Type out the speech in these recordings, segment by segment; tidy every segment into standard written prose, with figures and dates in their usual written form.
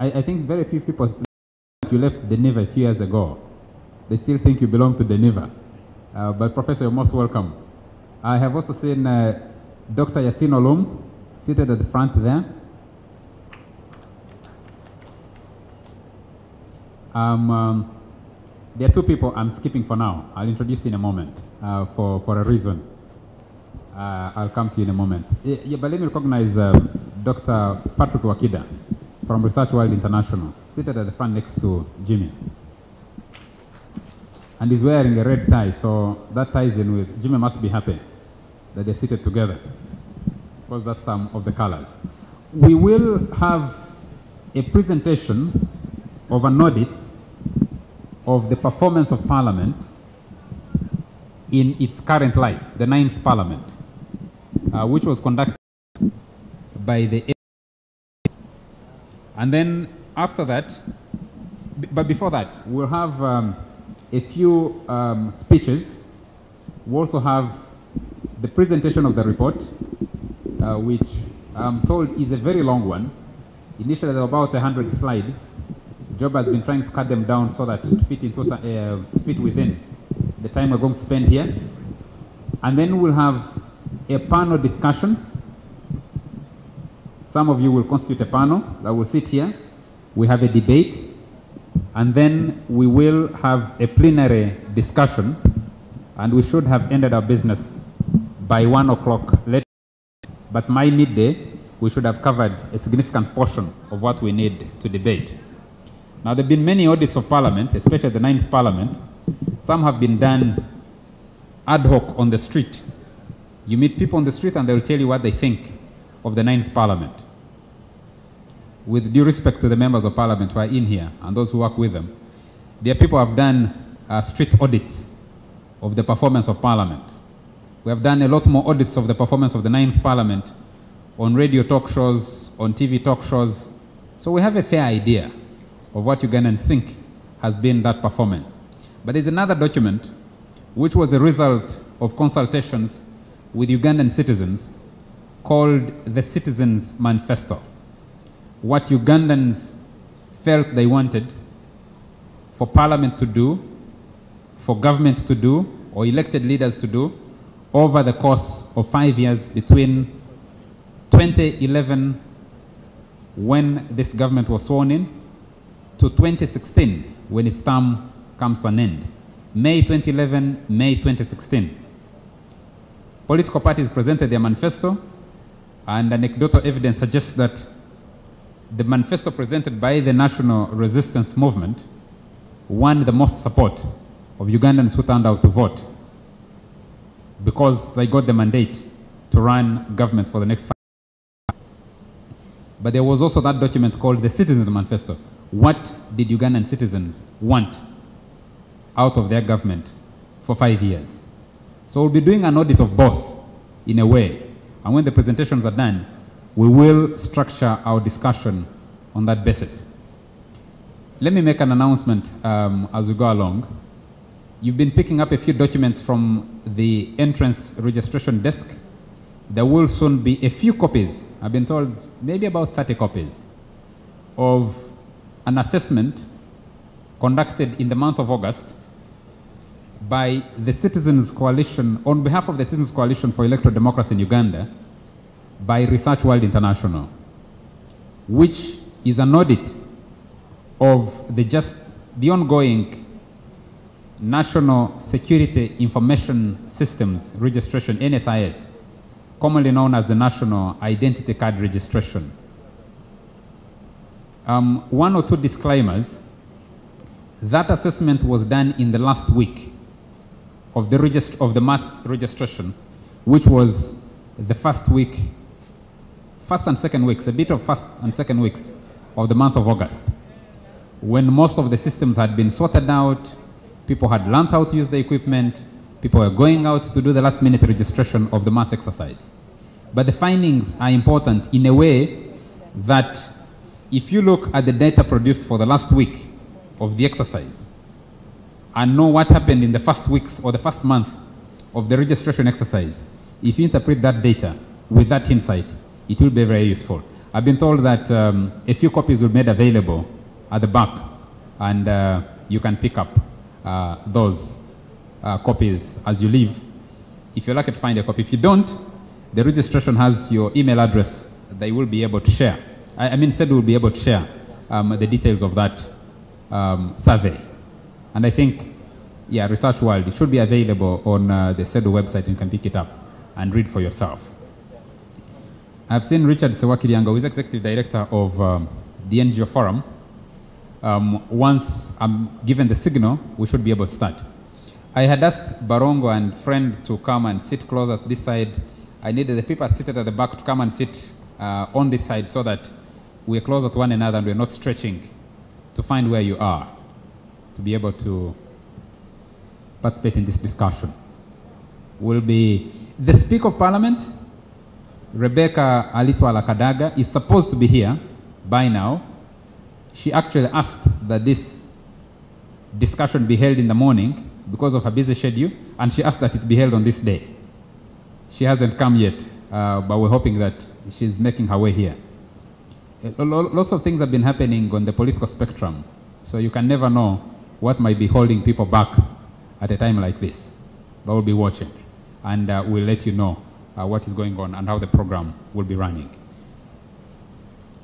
I think very few people, you left Geneva a few years ago, they still think you belong to Geneva. But Professor, you're most welcome. I have also seen Dr. Yasin Olum seated at the front there. There are two people I'm skipping for now. I'll introduce you in a moment for a reason. I'll come to you in a moment. Yeah, but let me recognize Dr. Patrick Wakida from Research World International, seated at the front next to Jimmy. And he's wearing a red tie, so that ties in with, Jimmy must be happy that they're seated together, because that's some of the colors. We will have a presentation of an audit of the performance of Parliament in its current life, the 9th Parliament, which was conducted by the... And then after that, but before that, we'll have a few speeches. We also have the presentation of the report, which I'm told is a very long one. Initially, there were about 100 slides. Job has been trying to cut them down so that to fit within the time we're going to spend here. And then we'll have a panel discussion. Some of you will constitute a panel that will sit here. We have a debate, and then we will have a plenary discussion, and we should have ended our business by 1 o'clock later. But by midday, we should have covered a significant portion of what we need to debate. Now, there have been many audits of Parliament, especially the 9th Parliament. Some have been done ad hoc on the street. You meet people on the street and they'll tell you what they think of the 9th Parliament. With due respect to the members of Parliament who are in here and those who work with them, there are people who have done street audits of the performance of Parliament. We have done a lot more audits of the performance of the 9th Parliament on radio talk shows, on TV talk shows. So we have a fair idea of what Ugandans think has been that performance. But there's another document which was a result of consultations with Ugandan citizens called the Citizens' Manifesto. What Ugandans felt they wanted for Parliament to do, for government to do, or elected leaders to do over the course of 5 years between 2011, when this government was sworn in, to 2016, when its term comes to an end. May 2011, May 2016. Political parties presented their manifesto, and anecdotal evidence suggests that the manifesto presented by the National Resistance Movement won the most support of Ugandans who turned out to vote, because they got the mandate to run government for the next 5 years. But there was also that document called the Citizens' Manifesto. What did Ugandan citizens want out of their government for 5 years? So we'll be doing an audit of both in a way. And when the presentations are done, we will structure our discussion on that basis. Let me make an announcement as we go along. You've been picking up a few documents from the entrance registration desk. There will soon be a few copies, I've been told maybe about 30 copies, of an assessment conducted in the month of August by the Citizens Coalition, on behalf of the Citizens Coalition for Electoral Democracy in Uganda, by Research World International, which is an audit of the ongoing National Security Information Systems Registration, NSIS, commonly known as the National Identity Card Registration. One or two disclaimers. That assessment was done in the last week of the mass registration, which was the first and second weeks, a bit of first and second weeks of the month of August, when most of the systems had been sorted out, people had learned how to use the equipment, people were going out to do the last minute registration of the mass exercise. But the findings are important in a way that if you look at the data produced for the last week of the exercise and know what happened in the first weeks or the first month of the registration exercise, if you interpret that data with that insight, it will be very useful. I've been told that a few copies will be made available at the back, and you can pick up those copies as you leave. If you're lucky to find a copy. If you don't, the registration has your email address that you will be able to share. Said we'll be able to share the details of that survey. And I think, yeah, Research World, it should be available on the CEDU website, and you can pick it up and read for yourself. I've seen Richard Sewakilianga, who is Executive Director of the NGO Forum. Once I'm given the signal, we should be able to start. I had asked Barongo and friend to come and sit close at this side. I needed the people seated at the back to come and sit on this side so that we're closer to one another and we're not stretching to find where you are, to be able to participate in this discussion. Will be the Speaker of Parliament, Rebecca Alitwala Kadaga, is supposed to be here by now. She actually asked that this discussion be held in the morning because of her busy schedule, and she asked that it be held on this day. She hasn't come yet, but we're hoping that she's making her way here. Lots of things have been happening on the political spectrum, so you can never know what might be holding people back at a time like this. But we'll be watching, and we'll let you know what is going on and how the program will be running.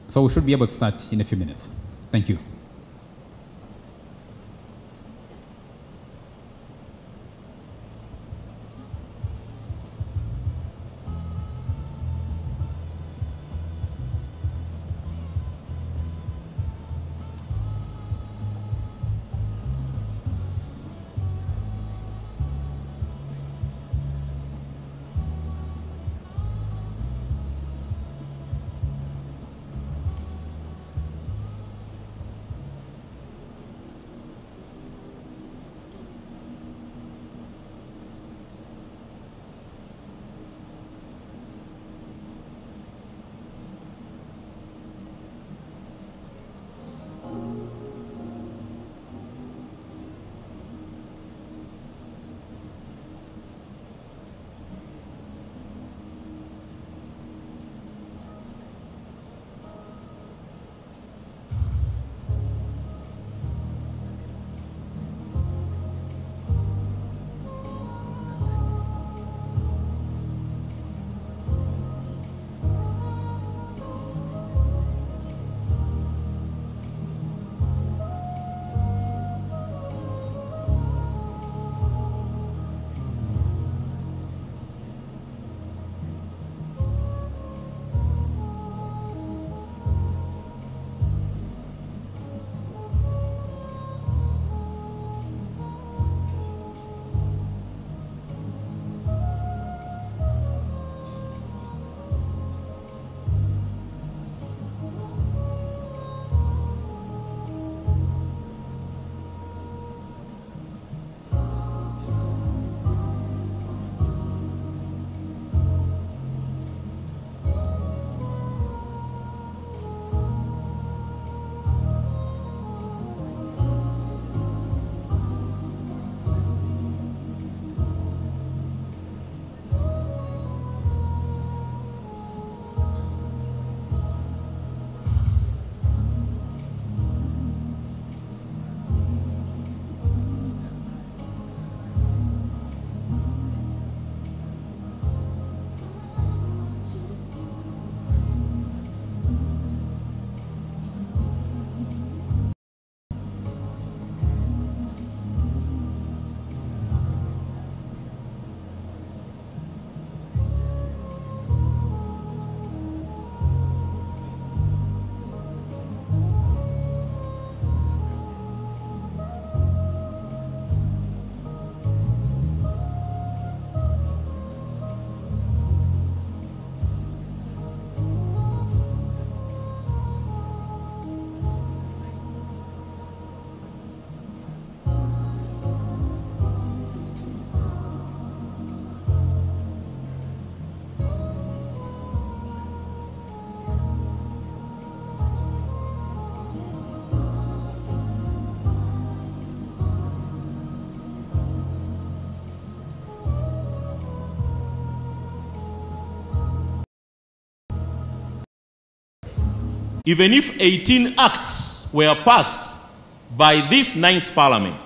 So we should be able to start in a few minutes. Thank you. Even if 18 acts were passed by this 9th Parliament,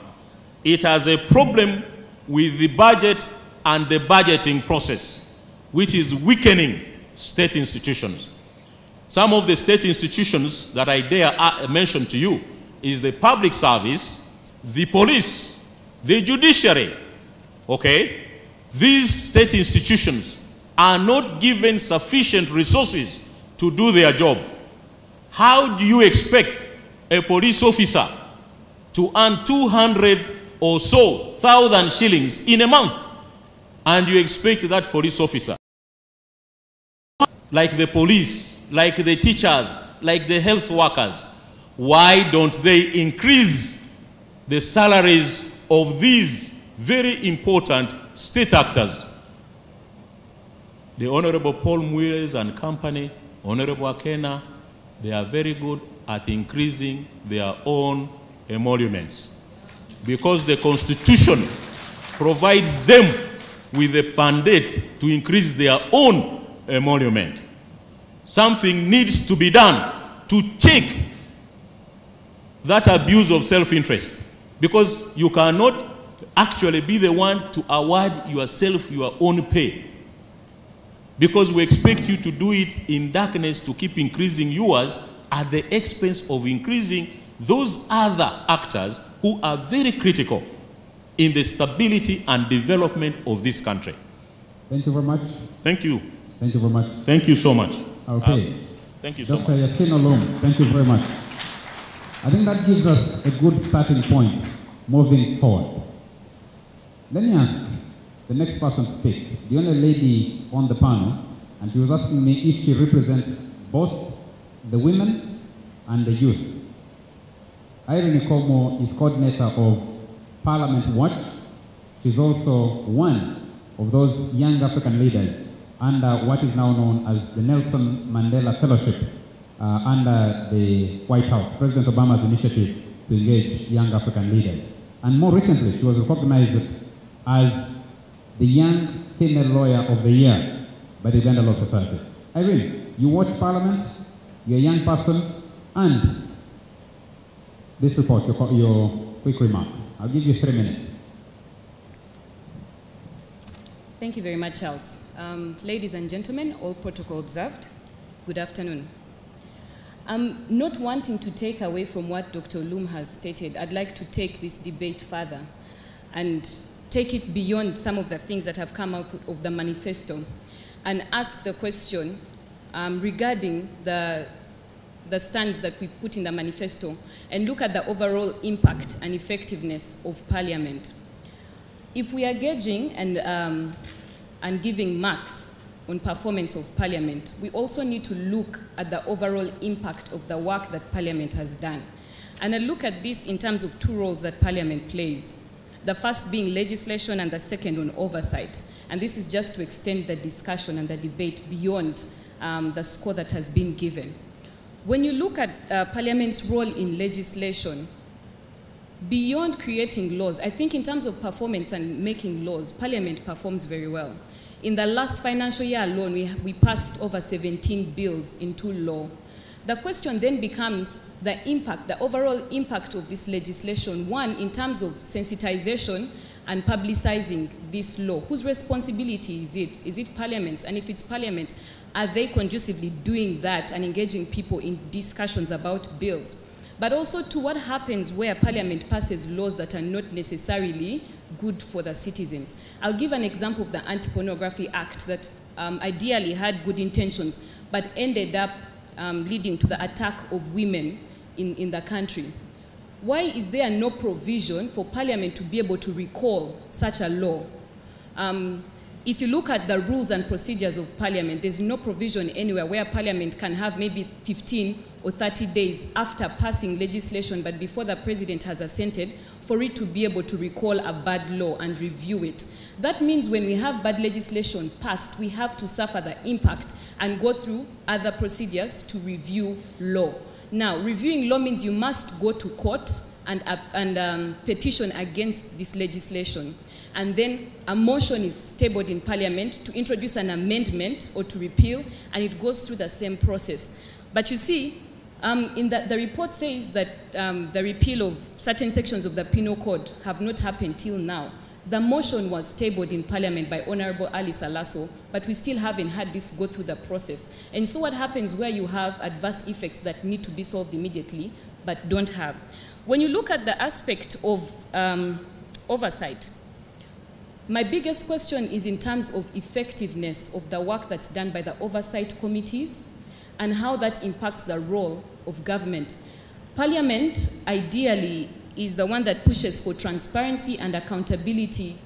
it has a problem with the budget and the budgeting process, which is weakening state institutions. Some of the state institutions that I dare mention to you is the public service, the police, the judiciary. Okay? These state institutions are not given sufficient resources to do their job. How do you expect a police officer to earn 200 or so thousand shillings in a month, and you expect that police officer, like the police, like the teachers, like the health workers, why don't they increase the salaries of these very important state actors? The Honorable Paul Mwires and company, Honorable Akena, they are very good at increasing their own emoluments, because the Constitution provides them with a mandate to increase their own emolument. Something needs to be done to check that abuse of self-interest, because you cannot actually be the one to award yourself your own pay, because we expect you to do it in darkness to keep increasing yours at the expense of increasing those other actors who are very critical in the stability and development of this country. Thank you very much. Thank you. Thank you very much. Thank you so much. Okay. Thank you so much. Dr. Yasin Olum, thank you very much. I think that gives us a good starting point moving forward. Let me ask the next person to speak. The only lady on the panel, and she was asking me if she represents both the women and the youth. Irene Komo is coordinator of Parliament Watch. She's also one of those young African leaders under what is now known as the Nelson Mandela Fellowship under the White House, President Obama's initiative to engage young African leaders. And more recently, she was recognized as the Young Female Lawyer of the Year by the Uganda Law Society. Irene, you watch Parliament, you're a young person, and this report, your quick remarks. I'll give you 3 minutes. Thank you very much, Charles. Ladies and gentlemen, all protocol observed, good afternoon. Not wanting to take away from what Dr. Olum has stated, I'd like to take this debate further and take it beyond some of the things that have come out of the manifesto and ask the question regarding the stands that we've put in the manifesto and look at the overall impact and effectiveness of Parliament. If we are gauging and giving marks on performance of Parliament, we also need to look at the overall impact of the work that Parliament has done. And I look at this in terms of 2 roles that Parliament plays. The first being legislation and the second on oversight. And this is just to extend the discussion and the debate beyond the score that has been given. When you look at Parliament's role in legislation, beyond creating laws, I think in terms of performance and making laws, Parliament performs very well. In the last financial year alone, we passed over 17 bills into law. The question then becomes the impact, the overall impact of this legislation. One, in terms of sensitization and publicizing this law. Whose responsibility is it? Is it Parliament's? And if it's Parliament, are they conducively doing that and engaging people in discussions about bills? But also to what happens where Parliament passes laws that are not necessarily good for the citizens. I'll give an example of the Anti-Pornography Act that ideally had good intentions, but ended up leading to the attack of women in the country. Why is there no provision for Parliament to be able to recall such a law? If you look at the rules and procedures of Parliament, there's no provision anywhere where Parliament can have maybe 15 or 30 days after passing legislation, but before the President has assented, for it to be able to recall a bad law and review it. That means when we have bad legislation passed, we have to suffer the impact and go through other procedures to review law. Now, reviewing law means you must go to court and petition against this legislation. And then a motion is tabled in Parliament to introduce an amendment or to repeal, and it goes through the same process. But you see, The report says that the repeal of certain sections of the Penal Code have not happened till now. The motion was tabled in Parliament by Honorable Ali Salaso, but we still haven't had this go through the process. And so what happens where you have adverse effects that need to be solved immediately, but don't have? When you look at the aspect of oversight, my biggest question is in terms of effectiveness of the work that's done by the oversight committees and how that impacts the role of government. Parliament, ideally, is the one that pushes for transparency and accountability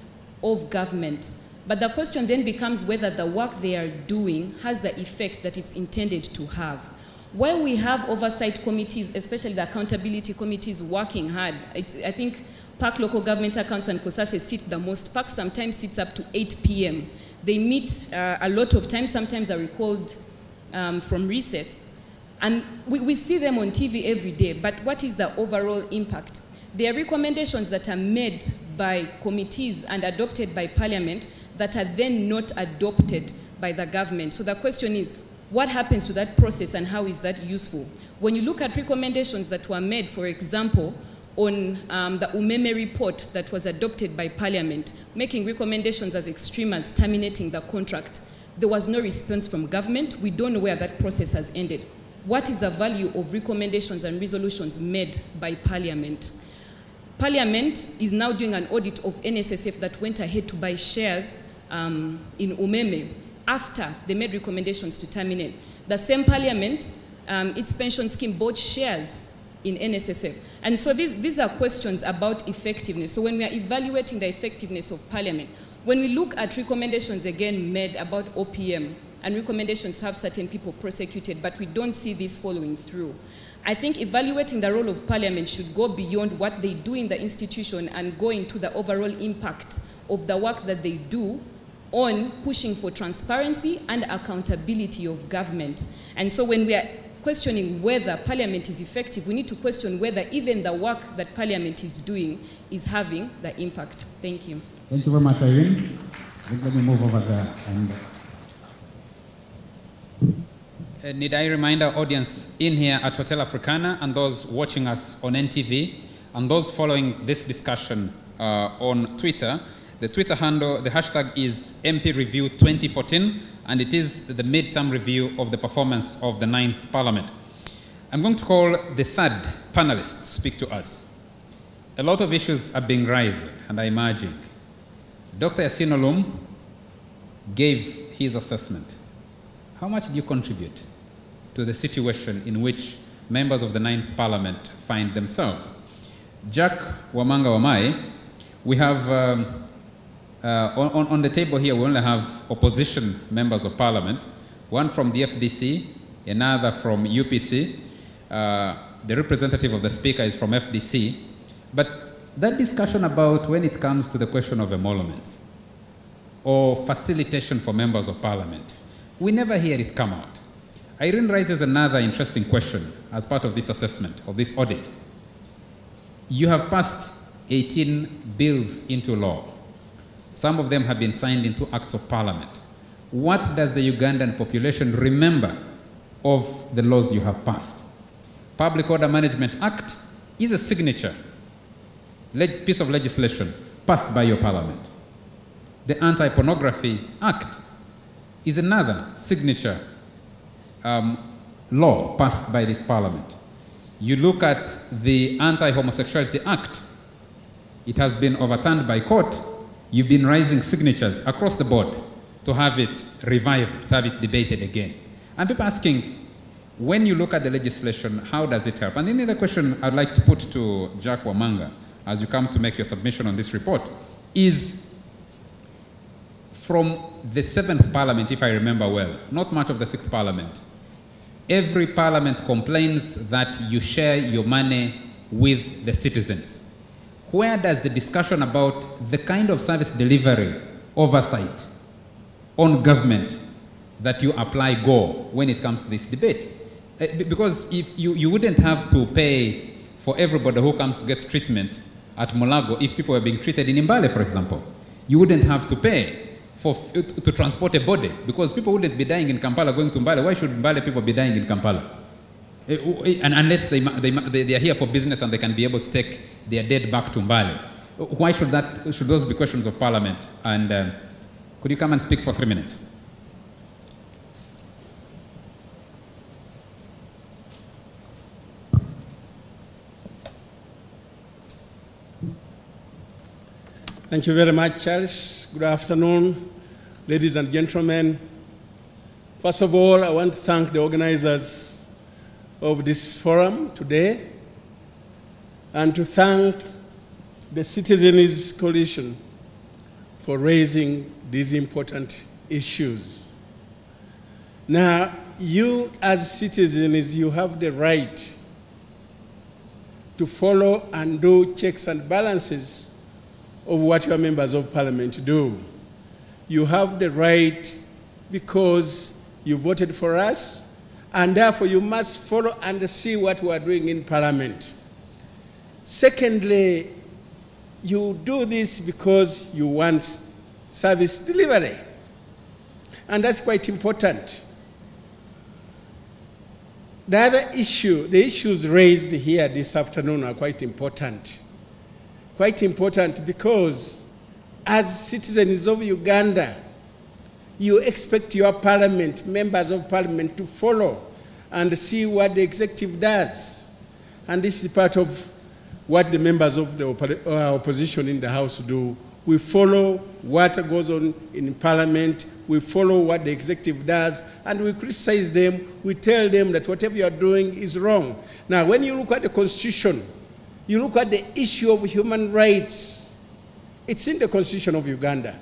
of government. But the question then becomes whether the work they are doing has the effect that it's intended to have. While we have oversight committees, especially the accountability committees working hard, I think PAC local government accounts and COSASE sit the most. PAC sometimes sits up to 8 p.m. They meet a lot of times, sometimes are recalled from recess. And we see them on TV every day, but what is the overall impact? There are recommendations that are made by committees and adopted by Parliament that are then not adopted by the government. So the question is, what happens to that process and how is that useful? When you look at recommendations that were made, for example, on the Umeme report that was adopted by Parliament, making recommendations as extreme as terminating the contract, there was no response from government. We don't know where that process has ended. What is the value of recommendations and resolutions made by Parliament? Parliament is now doing an audit of NSSF that went ahead to buy shares in Umeme after they made recommendations to terminate. The same Parliament, its pension scheme bought shares in NSSF. And so these are questions about effectiveness. So when we are evaluating the effectiveness of Parliament, when we look at recommendations again made about OPM and recommendations to have certain people prosecuted, but we don't see this following through, I think evaluating the role of Parliament should go beyond what they do in the institution and go into the overall impact of the work that they do on pushing for transparency and accountability of government. And so when we are questioning whether Parliament is effective, we need to question whether even the work that Parliament is doing is having the impact. Thank you. Thank you very much, Irene. Let me move over there. Need I remind our audience in here at Hotel Africana and those watching us on NTV and those following this discussion on Twitter, the Twitter handle, the hashtag is MP Review 2014, and it is the midterm review of the performance of the 9th Parliament. I'm going to call the third panelist to speak to us. A lot of issues are being raised and are emerging. Dr. Yasin Olum gave his assessment. How much do you contribute to the situation in which members of the 9th Parliament find themselves? Jack Wamanga Wamai, we have, on the table here, we only have opposition members of Parliament, one from the FDC, another from UPC, the representative of the Speaker is from FDC, but that discussion about when it comes to the question of emoluments or facilitation for members of Parliament, we never hear it come out. Irene raises another interesting question as part of this assessment, of this audit. You have passed 18 bills into law. Some of them have been signed into acts of Parliament. What does the Ugandan population remember of the laws you have passed? Public Order Management Act is a signature piece of legislation passed by your Parliament. The Anti-Pornography Act is another signature law passed by this Parliament. You look at the Anti-Homosexuality Act, it has been overturned by court. You've been raising signatures across the board to have it revived, to have it debated again. And people asking, when you look at the legislation, how does it help? And then the other question I'd like to put to Jack Wamanga, as you come to make your submission on this report, is from the 7th Parliament, if I remember well, not much of the 6th Parliament, every Parliament complains that you share your money with the citizens. Where does the discussion about the kind of service delivery oversight on government that you apply go when it comes to this debate? Because if you wouldn't have to pay for everybody who comes to get treatment at Mulago if people were being treated in Mbale, for example. You wouldn't have to pay to transport a body because people wouldn't be dying in Kampala going to Mbale. Why should Mbale people be dying in Kampala? And unless they are here for business and they can be able to take their dead back to Mbale. Why should those be questions of Parliament? And could you come and speak for 3 minutes? Thank you very much, Charles. Good afternoon, ladies and gentlemen. First of all, I want to thank the organizers of this forum today and to thank the Citizens Coalition for raising these important issues. Now, you as citizens, you have the right to follow and do checks and balances of what your members of parliament do. You have the right because you voted for us, and therefore you must follow and see what we are doing in parliament. Secondly, you do this because you want service delivery, and that's quite important. The other issue, the issues raised here this afternoon are quite important. Quite important because as citizens of Uganda, you expect your parliament, members of parliament, to follow and see what the executive does. And this is part of what the members of the opposition in the House do. We follow what goes on in parliament, we follow what the executive does, and we criticize them, we tell them that whatever you are doing is wrong. Now, when you look at the Constitution, you look at the issue of human rights, it's in the Constitution of Uganda.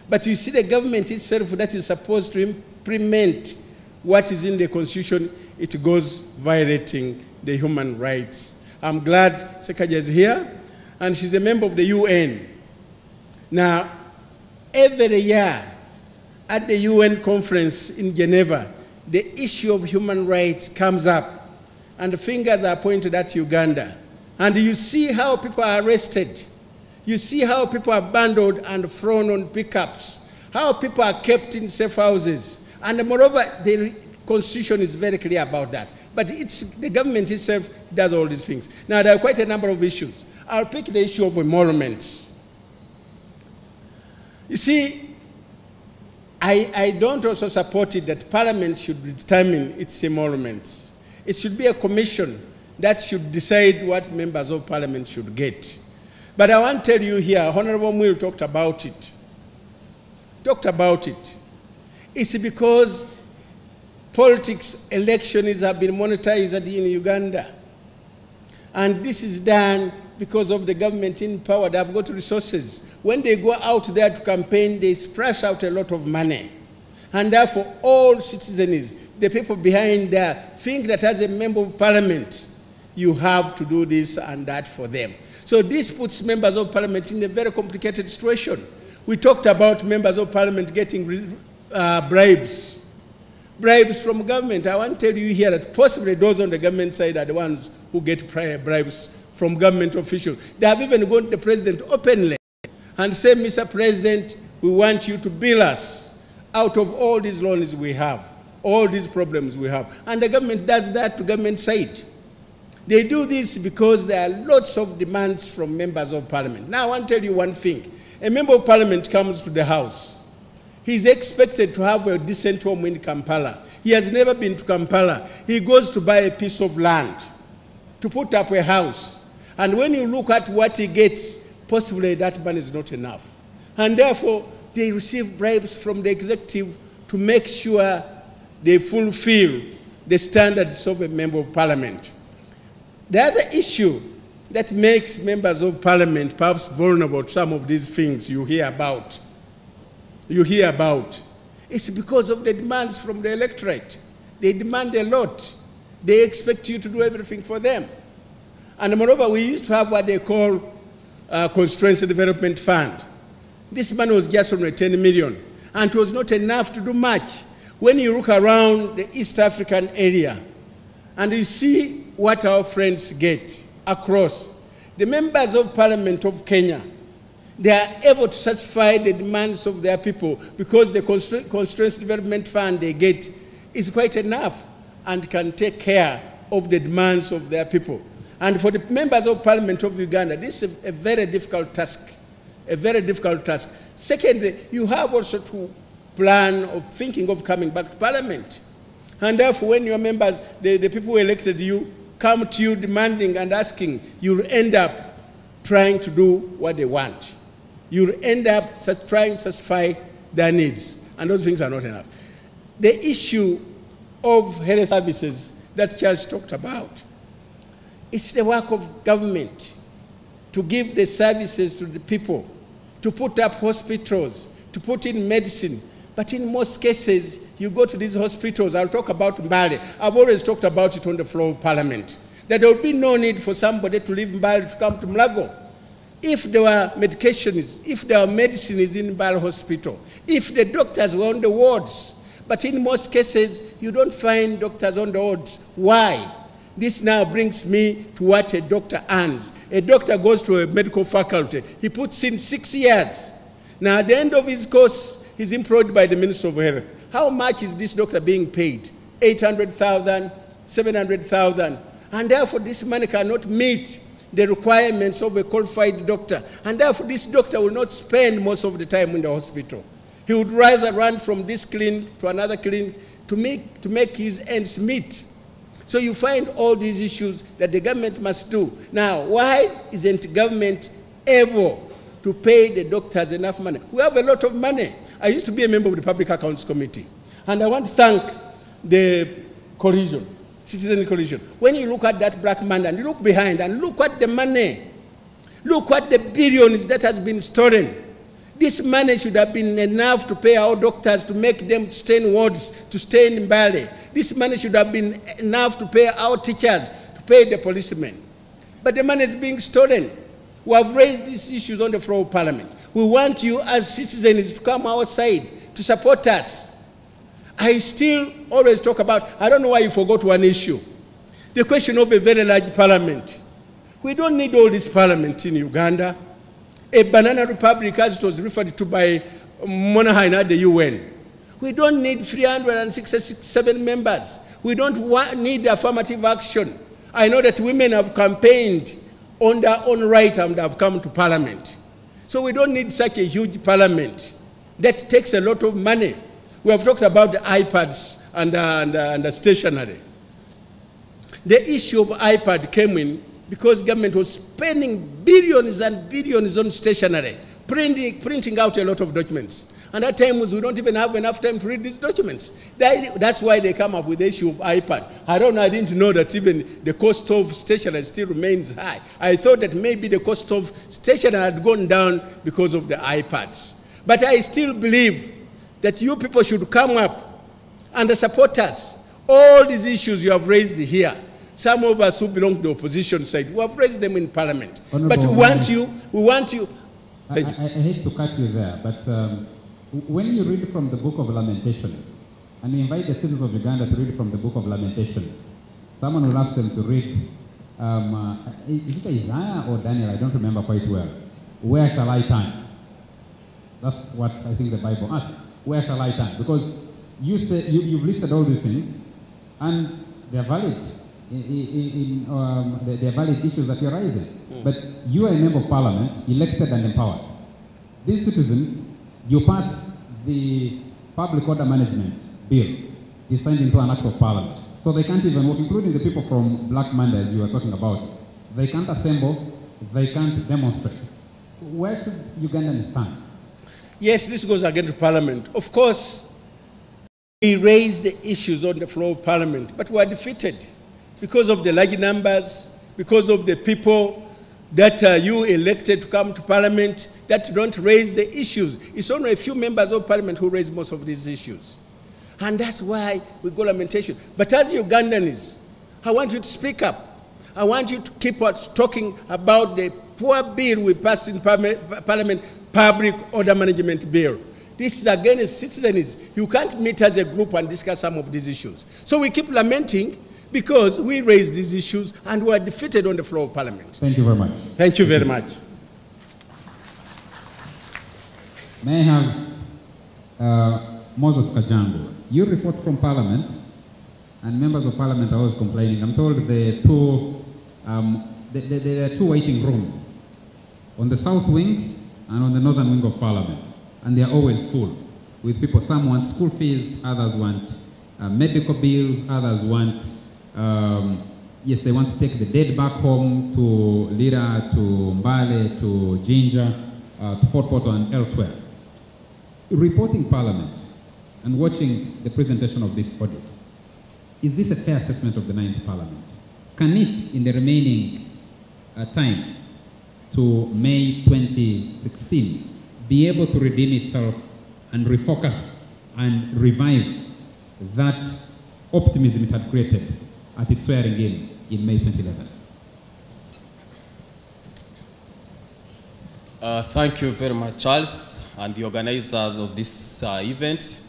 But you see the government itself that is supposed to implement what is in the Constitution, it goes violating the human rights. I'm glad Sekaja is here, and she's a member of the UN. Now, every year at the UN conference in Geneva, the issue of human rights comes up, and the fingers are pointed at Uganda. And you see how people are arrested. You see how people are bundled and thrown on pickups, how people are kept in safe houses. And moreover, the Constitution is very clear about that. But the government itself does all these things. Now, there are quite a number of issues. I'll pick the issue of emoluments. You see, I don't also support it that Parliament should determine its emoluments. It should be a commission that should decide what members of parliament should get. But I want to tell you here, Honorable Muil talked about it. It's because politics, elections have been monetized in Uganda. And this is done because of the government in power. They have got resources. When they go out there to campaign, they splash out a lot of money. And therefore, all citizens, the people behind there, think that as a member of parliament, you have to do this and that for them. So this puts members of parliament in a very complicated situation. We talked about members of parliament getting bribes. Bribes from government. I want to tell you here that possibly those on the government side are the ones who get bribes from government officials. They have even gone to the president openly and said, Mr. President, we want you to bill us out of all these loans we have, all these problems we have. And the government does that to government side. They do this because there are lots of demands from members of parliament. Now, I want to tell you one thing. A member of parliament comes to the house. He's expected to have a decent home in Kampala. He has never been to Kampala. He goes to buy a piece of land to put up a house. And when you look at what he gets, possibly that money is not enough. And therefore, they receive bribes from the executive to make sure they fulfill the standards of a member of parliament. The other issue that makes members of parliament perhaps vulnerable to some of these things you hear about, is because of the demands from the electorate. They demand a lot. They expect you to do everything for them. And moreover, we used to have what they call Constituency Development Fund. This money was just only 10 million, and it was not enough to do much. When you look around the East African area, and you see what our friends get across, the members of parliament of Kenya, they are able to satisfy the demands of their people because the Constituency Development Fund they get is quite enough and can take care of the demands of their people. And for the members of Parliament of Uganda, this is a very difficult task, a very difficult task. Secondly, you have also to plan of thinking of coming back to Parliament. And therefore, when your members, the people who elected you, come to you demanding and asking, you'll end up trying to do what they want. You'll end up trying to satisfy their needs, and those things are not enough. The issue of health services that Charles talked about, it's the work of government to give the services to the people, to put up hospitals, to put in medicine. But in most cases, you go to these hospitals, I'll talk about Mbale. I've always talked about it on the floor of Parliament, that there will be no need for somebody to leave Mbale to come to Mulago. If there were medications, if there were medicines in Mbale Hospital, if the doctors were on the wards, but in most cases, you don't find doctors on the wards. Why? This now brings me to what a doctor earns. A doctor goes to a medical faculty. He puts in 6 years. Now, at the end of his course, he's employed by the Minister of Health. How much is this doctor being paid? 800,000, 700,000. And therefore, this money cannot meet the requirements of a qualified doctor. And therefore, this doctor will not spend most of the time in the hospital. He would rather run from this clinic to another clinic to make his ends meet. So you find all these issues that the government must do. Now, why isn't government able to pay the doctors enough money? We have a lot of money. I used to be a member of the Public Accounts Committee, and I want to thank the coalition, Citizen Coalition. When you look at that black man and you look behind and look at the money, look at the billions that has been stolen. This money should have been enough to pay our doctors, to make them stay in wards, to stay in Mbale. This money should have been enough to pay our teachers, to pay the policemen. But the money is being stolen. We have raised these issues on the floor of Parliament. We want you as citizens to come our side, to support us. I still always talk about, I don't know why you forgot one issue, the question of a very large parliament. We don't need all this parliament in Uganda. A banana republic, as it was referred to by Monaghan at the UN. We don't need 367 members. We don't need affirmative action. I know that women have campaigned on their own right and have come to Parliament. So we don't need such a huge Parliament. That takes a lot of money. We have talked about the iPads and the stationery. The issue of iPad came in because government was spending billions and billions on stationery, printing out a lot of documents. And at times, we don't even have enough time to read these documents. That's why they come up with the issue of iPad. I didn't know that even the cost of stationery still remains high. I thought that maybe the cost of stationery had gone down because of the iPads. But I still believe that you people should come up and support us. All these issues you have raised here, some of us who belong to the opposition side, we have raised them in Parliament. But we want you. I hate to cut you there, but when you read from the Book of Lamentations, and you invite the citizens of Uganda to read from the Book of Lamentations, someone will ask them to read, is it Isaiah or Daniel? I don't remember quite well. Where shall I turn? That's what I think the Bible asks. Where shall I turn? Because you say, you've listed all these things, and they're valid. They're valid issues that you're raising. But you are a member of Parliament, elected and empowered. These citizens, you pass the Public Order Management Bill, it's signed into an act of Parliament. So they can't even work, including the people from Black Monday, as you were talking about. They can't assemble, they can't demonstrate. Where should Ugandans stand? Yes, this goes again to Parliament. Of course, we raised the issues on the floor of Parliament, but we were defeated because of the large numbers, because of the people that you elected to come to Parliament that don't raise the issues. It's only a few members of Parliament who raise most of these issues. And that's why we go lamentation. But as Ugandans, I want you to speak up. I want you to keep talking about the poor bill we passed in Parliament, Public Order Management Bill. This is against citizens. You can't meet as a group and discuss some of these issues. So we keep lamenting because we raised these issues and were defeated on the floor of Parliament. Thank you very much. Thank you very much. May I have, Moses Kajango, you report from Parliament. 'Honourable Members, Your Excellencies, Ladies and Gentlemen, all protocols observed. Good afternoon. May I have Moses Kajango. You report from Parliament. Moses Kajango, you report from Parliament. Ladies and Gentlemen, all protocols observed. Good afternoon. and members of parliament are always complaining. I'm told there are two waiting rooms on the south wing and on the northern wing of parliament, and they are always full with people. Some want school fees, others want medical bills, others want, yes, they want to take the dead back home to Lira, to Mbale, to Jinja, to Fort Portal and elsewhere. Reporting parliament and watching the presentation of this audit, is this a fair assessment of the 9th parliament? Can it, in the remaining time to May 2016, be able to redeem itself and refocus and revive that optimism it had created at its swearing in May 2011? Thank you very much, Charles, and the organizers of this event.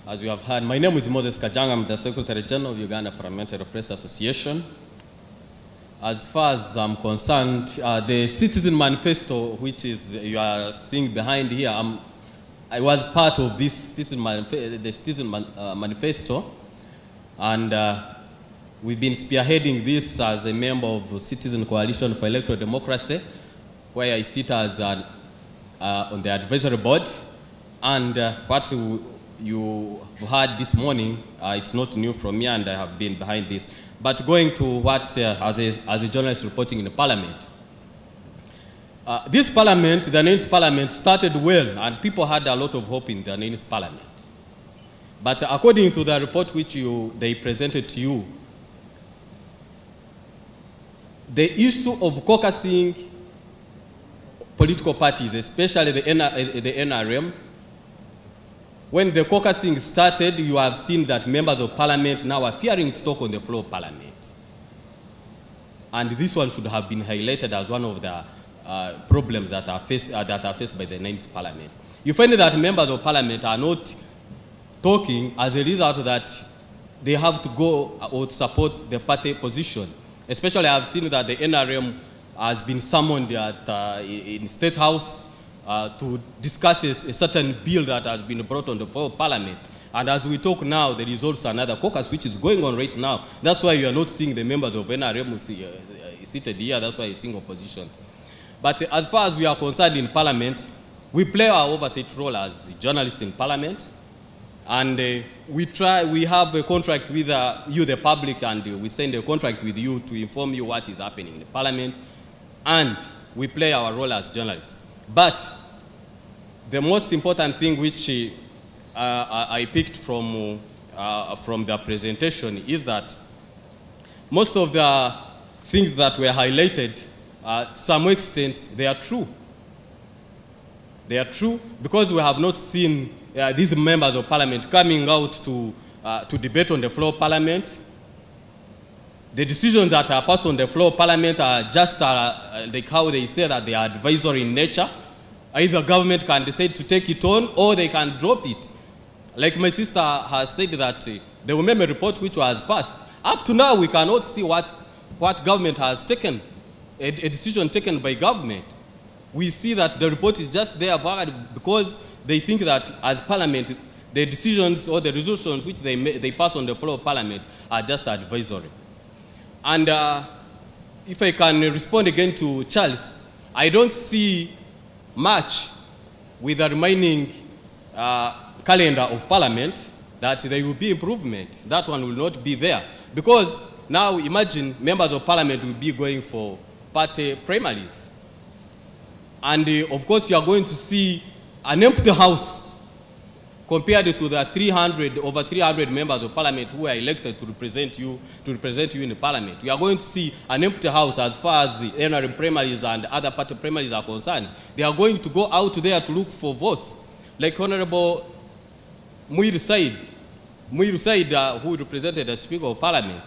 As we have heard, my name is Moses Kajanga. I'm the Secretary General of Uganda Parliamentary Press Association. As far as I'm concerned, the Citizen Manifesto, which is you are seeing behind here, I was part of this Citizen Manifesto, and we've been spearheading this as a member of Citizen Coalition for Electoral Democracy, where I sit as on the advisory board. And what you heard this morning, it's not new from me, and I have been behind this. But going to what, as a journalist reporting in the parliament, this parliament, the 9th parliament, started well, and people had a lot of hope in the 9th parliament. But according to the report which they presented to you, the issue of caucusing political parties, especially the NRM, when the caucusing started, you have seen that members of parliament now are fearing to talk on the floor of parliament. And this one should have been highlighted as one of the problems that are faced by the 9th parliament. You find that members of parliament are not talking as a result that they have to go or support the party position. Especially, I have seen that the NRM has been summoned in State House to discuss a certain bill that has been brought on the floor of parliament. And as we talk now, there is also another caucus which is going on right now. That's why you are not seeing the members of NRM seated here. That's why you're seeing opposition. But as far as we are concerned in parliament, we play our oversight role as journalists in parliament. And we have a contract with you, the public, and we send a contract with you to inform you what is happening in the parliament. And we play our role as journalists. But the most important thing which I picked from the presentation is that most of the things that were highlighted, to some extent, they are true. They are true because we have not seen these members of parliament coming out to debate on the floor of parliament. The decisions that are passed on the floor of parliament are just like how they say that they are advisory in nature. Either government can decide to take it on or they can drop it. Like my sister has said that the women report which was passed, up to now we cannot see what government has taken, a decision taken by government. We see that the report is just there because they think that as parliament, the decisions or the resolutions which they pass on the floor of parliament are just advisory. And if I can respond again to Charles, I don't see much with the remaining calendar of parliament that there will be improvement. That one will not be there. Because now imagine members of parliament will be going for party primaries. And of course you are going to see an empty house compared to the over 300 members of parliament who are elected to represent you in the parliament. We are going to see an empty house as far as the NRM primaries and other party primaries are concerned. They are going to go out there to look for votes. Like Honorable Muir Said, who represented the Speaker of Parliament,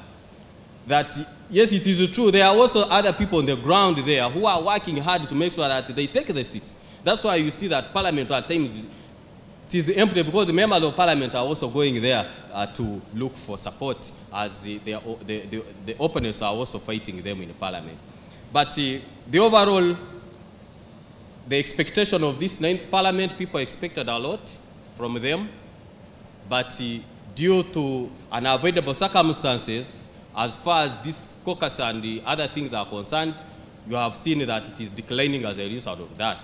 that yes, it is true, there are also other people on the ground there who are working hard to make sure that they take the seats. That's why you see that Parliament at times it is empty because the members of Parliament are also going there to look for support as the opponents are also fighting them in the Parliament. But the overall, the expectation of this 9th Parliament, people expected a lot from them. But due to unavoidable circumstances, as far as this caucus and the other things are concerned, you have seen that it is declining as a result of that.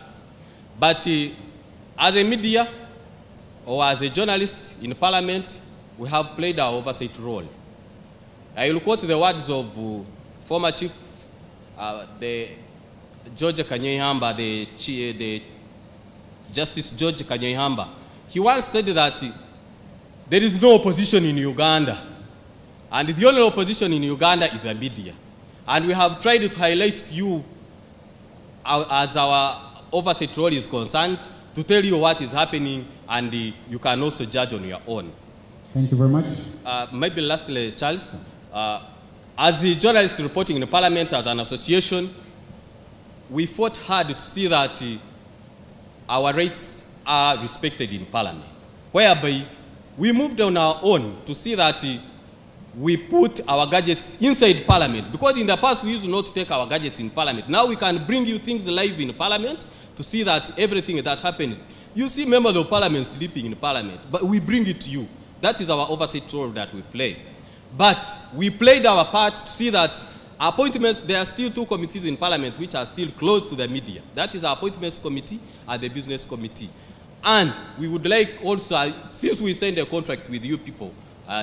But as a media or as a journalist in Parliament, we have played our oversight role. I will quote the words of former Chief the George Kanyeihamba, the Justice George Kanyeihamba. He once said that there is no opposition in Uganda, and the only opposition in Uganda is the media. And we have tried to highlight to you, as our oversight role is concerned, to tell you what is happening, and you can also judge on your own. Thank you very much. Maybe lastly, Charles, as a journalist reporting in the Parliament as an association, we fought hard to see that our rights are respected in Parliament, whereby we moved on our own to see that we put our gadgets inside Parliament, because in the past we used not to take our gadgets in Parliament. Now we can bring you things live in Parliament to see that everything that happens. You see members of Parliament sleeping in Parliament, but we bring it to you. That is our oversight role that we play. But we played our part to see that appointments, there are still two committees in Parliament which are still closed to the media. That is our Appointments Committee and the Business Committee. And we would like also, since we signed a contract with you people,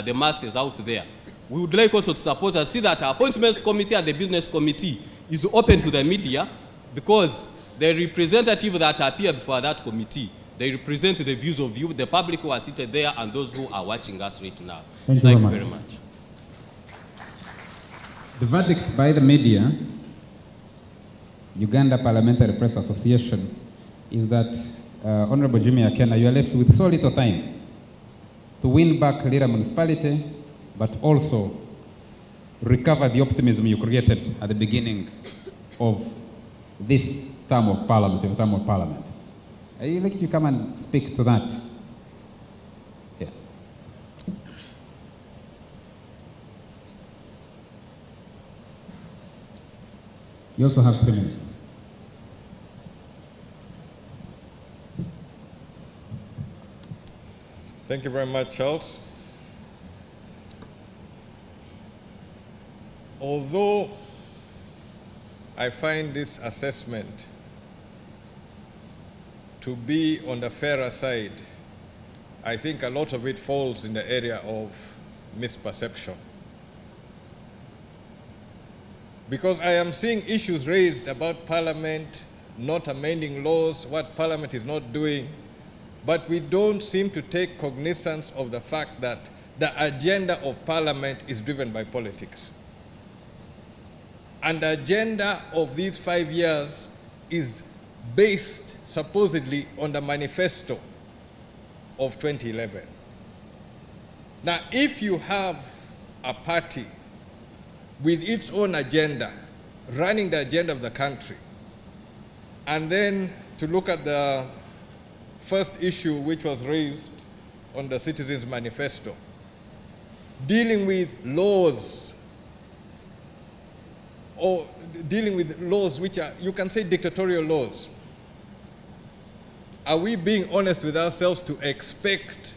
the masses out there, we would like also to support us, see that our Appointments Committee and the Business Committee is open to the media, because the representatives that appear before that committee, they represent the views of you, the public who are seated there, and those who are watching us right now. Thank you very much. The verdict by the media, Uganda Parliamentary Press Association, is that Honorable Jimmy Akena, you are left with so little time to win back Lira municipality, but also recover the optimism you created at the beginning of this term of Parliament, your term of Parliament. I'd like to come and speak to that. Yeah. You also have 3 minutes. Thank you very much, Charles. Although I find this assessment to be on the fairer side, I think a lot of it falls in the area of misperception. Because I am seeing issues raised about Parliament not amending laws, what Parliament is not doing, but we don't seem to take cognizance of the fact that the agenda of Parliament is driven by politics. And the agenda of these 5 years is based supposedly on the manifesto of 2011. Now, if you have a party with its own agenda, running the agenda of the country, and then to look at the first issue which was raised on the Citizens Manifesto, dealing with laws, or dealing with laws which are, you can say, dictatorial laws. Are we being honest with ourselves to expect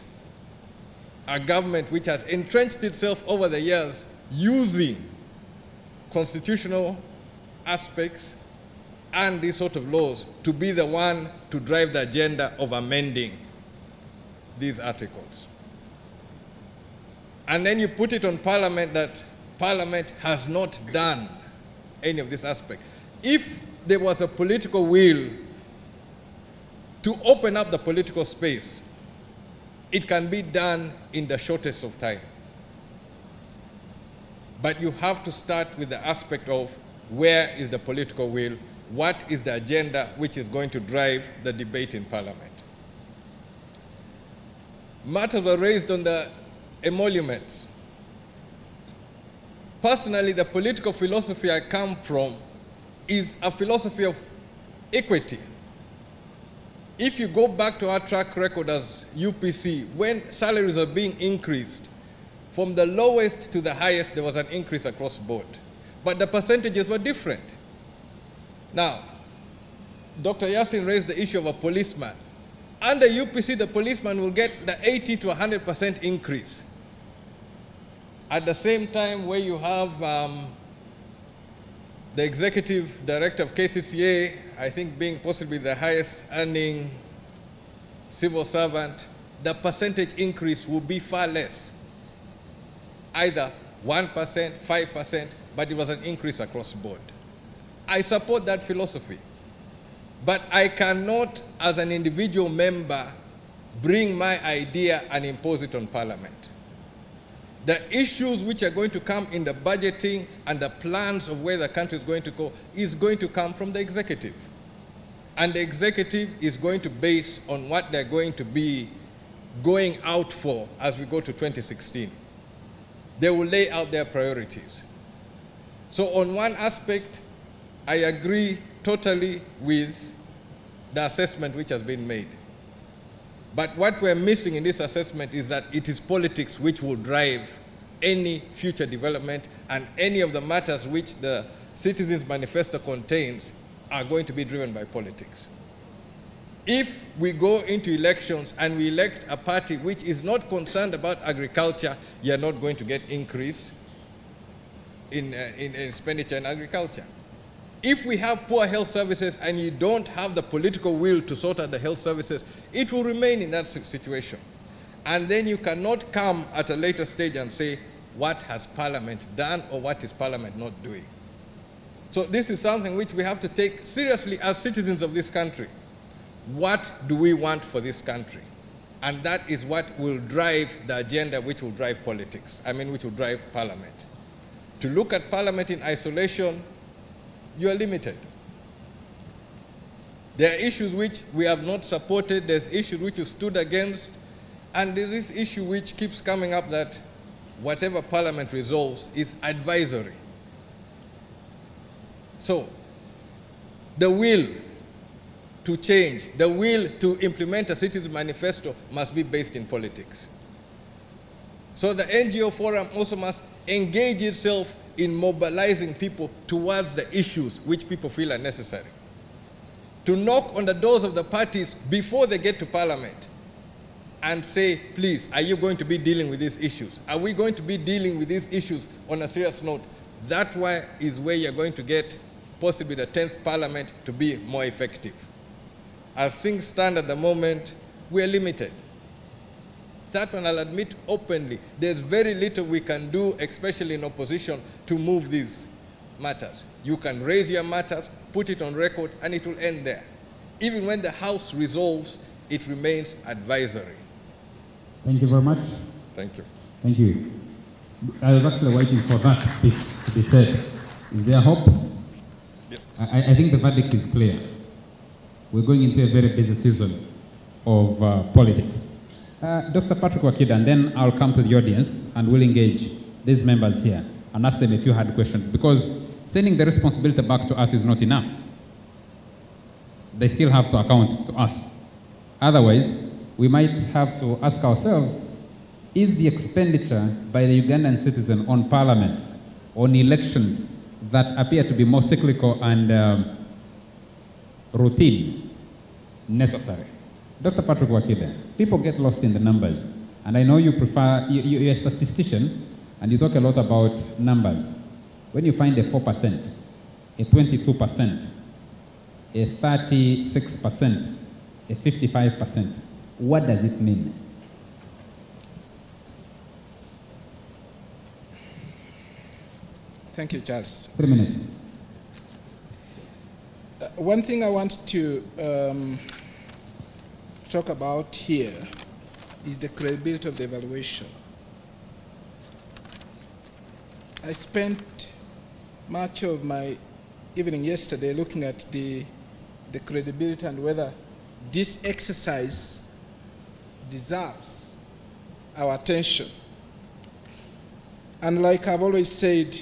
a government which has entrenched itself over the years using constitutional aspects and these sort of laws to be the one to drive the agenda of amending these articles? And then you put it on Parliament that Parliament has not done any of this aspect. If there was a political will to open up the political space, it can be done in the shortest of time. But you have to start with the aspect of where is the political will, what is the agenda which is going to drive the debate in Parliament. Matters were raised on the emoluments. Personally, the political philosophy I come from is a philosophy of equity. If you go back to our track record as UPC, when salaries are being increased, from the lowest to the highest, there was an increase across the board. But the percentages were different. Now, Dr. Yassin raised the issue of a policeman. Under UPC, the policeman will get the 80 to 100% increase. At the same time, where you have the executive director of KCCA, I think being possibly the highest earning civil servant, the percentage increase will be far less. Either 1%, 5%, but it was an increase across the board. I support that philosophy. But I cannot, as an individual member, bring my idea and impose it on Parliament. The issues which are going to come in the budgeting and the plans of where the country is going to go is going to come from the executive. And the executive is going to base on what they're going to be going out for as we go to 2016. They will lay out their priorities. So on one aspect, I agree totally with the assessment which has been made. But what we're missing in this assessment is that it is politics which will drive any future development, and any of the matters which the Citizens Manifesto contains are going to be driven by politics. If we go into elections and we elect a party which is not concerned about agriculture, you're not going to get increase in expenditure in agriculture. If we have poor health services and you don't have the political will to sort out the health services, it will remain in that situation. And then you cannot come at a later stage and say, what has Parliament done or what is Parliament not doing? So this is something which we have to take seriously as citizens of this country. What do we want for this country? And that is what will drive the agenda which will drive politics, which will drive Parliament. To look at Parliament in isolation, you are limited. There are issues which we have not supported, there's issues which you stood against, and there's this issue which keeps coming up that whatever Parliament resolves is advisory. So, the will to change, the will to implement a Citizens Manifesto must be based in politics. So the NGO Forum also must engage itself in mobilizing people towards the issues which people feel are necessary. To knock on the doors of the parties before they get to Parliament and say, please, are you going to be dealing with these issues? Are we going to be dealing with these issues on a serious note? That is where you're going to get possibly the 10th Parliament to be more effective. As things stand at the moment, we are limited. That one I'll admit openly. There's very little we can do, especially in opposition, to move these matters. You can raise your matters, put it on record, and it will end there. Even when the House resolves, it remains advisory. Thank you very much. Thank you. Thank you. I was actually waiting for that bit to be said. Is there hope? Yes. I think the verdict is clear. We're going into a very busy season of politics. Dr. Patrick Wakida, and then I'll come to the audience and we'll engage these members here and ask them if you had questions, because sending the responsibility back to us is not enough. They still have to account to us. Otherwise, we might have to ask ourselves, is the expenditure by the Ugandan citizen on parliament, on elections that appear to be more cyclical and routine, necessary? Dr. Patrick Wakida, people get lost in the numbers, and I know you prefer, you're a statistician, and you talk a lot about numbers. When you find a 4%, a 22%, a 36%, a 55%, what does it mean? Thank you, Charles. 3 minutes. One thing I want to talk about here is the credibility of the evaluation. I spent much of my evening yesterday looking at the credibility and whether this exercise deserves our attention. And like I've always said,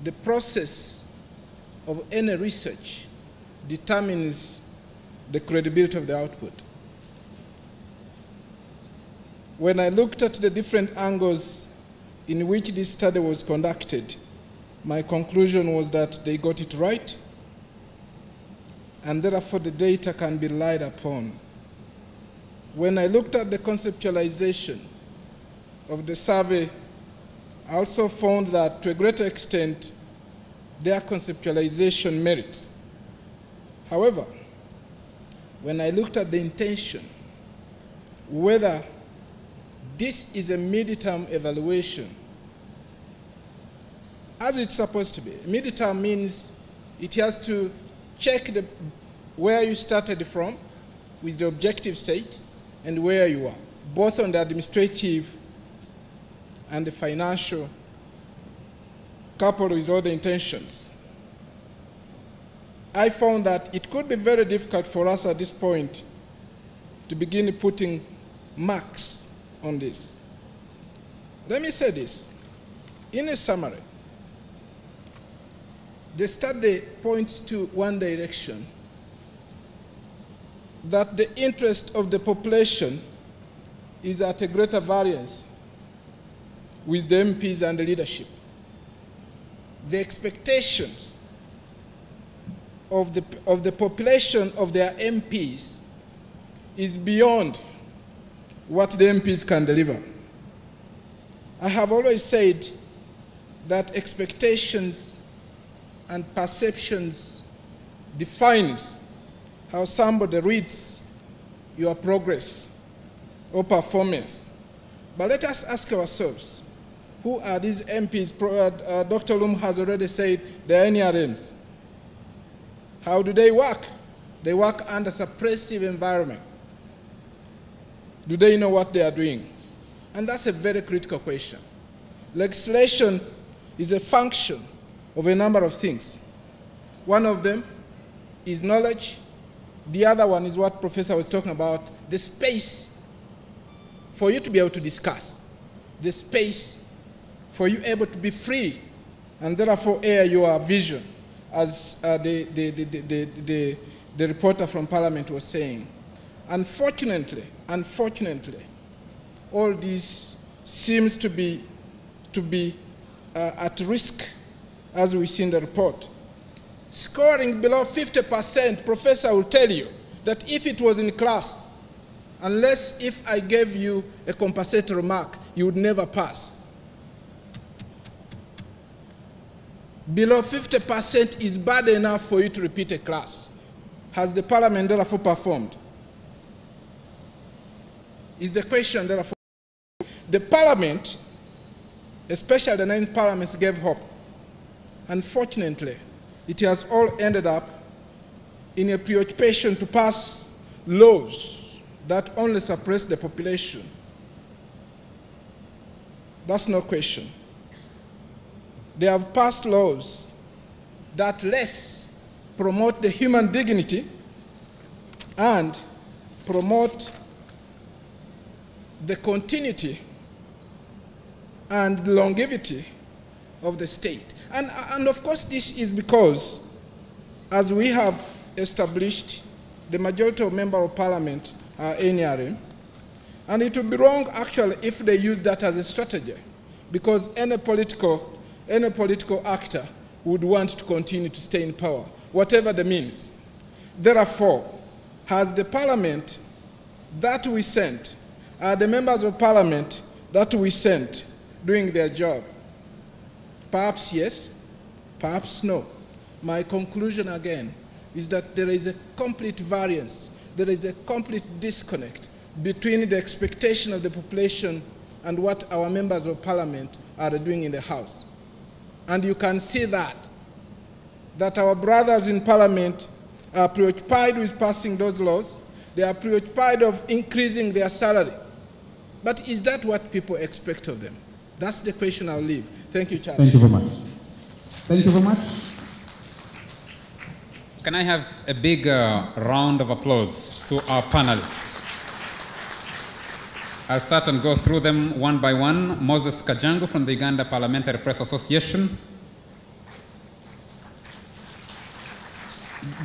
the process of any research determines the credibility of the output. When I looked at the different angles in which this study was conducted, my conclusion was that they got it right, and therefore the data can be relied upon. When I looked at the conceptualization of the survey I also found that to a greater extent, their conceptualization merits. However, when I looked at the intention, whether this is a mid-term evaluation, as it's supposed to be. Mid-term means it has to check where you started from with the objective set and where you are, both on the administrative and the financial, coupled with all the intentions. I found that it could be very difficult for us at this point to begin putting marks on this. Let me say this. In a summary, the study points to one direction, that the interest of the population is at a greater variance with the MPs and the leadership. The expectations of the population of their MPs is beyond what the MPs can deliver. I have always said that expectations and perceptions defines how somebody reads your progress or performance. But let us ask ourselves, who are these MPs? Dr. Lum has already said they are NRMs. How do they work? They work under suppressive environment. Do they know what they are doing? And that's a very critical question. Legislation is a function of a number of things. One of them is knowledge. The other one is what Professor was talking about, the space for you to be able to discuss, the space for you able to be free and therefore air your vision, as the reporter from Parliament was saying. Unfortunately, all this seems to be at risk, as we see in the report. Scoring below 50%, professor will tell you that if it was in class, unless if I gave you a compensatory mark, you would never pass. Below 50% is bad enough for you to repeat a class. Has the Parliament therefore performed? Is the question therefore. The Parliament, especially the 9th Parliament, gave hope. Unfortunately, it has all ended up in a preoccupation to pass laws that only suppress the population. That's no question. They have passed laws that less promote the human dignity and promote the continuity and longevity of the state. And of course, this is because, as we have established, the majority of members of Parliament are NRM, and it would be wrong, actually, if they use that as a strategy, because any political actor would want to continue to stay in power, whatever the means. Therefore, has the Parliament that we sent, the members of Parliament that we sent doing their job? Perhaps yes, perhaps no. My conclusion again is that there is a complete variance, there is a complete disconnect between the expectation of the population and what our members of Parliament are doing in the House. And you can see that our brothers in Parliament are preoccupied with passing those laws. They are preoccupied of increasing their salary. But is that what people expect of them? That's the question I'll leave. Thank you, Charles. Thank you very much. Thank you very much. Can I have a big round of applause to our panelists? I'll start and go through them one by one. Moses Kajangu from the Uganda Parliamentary Press Association.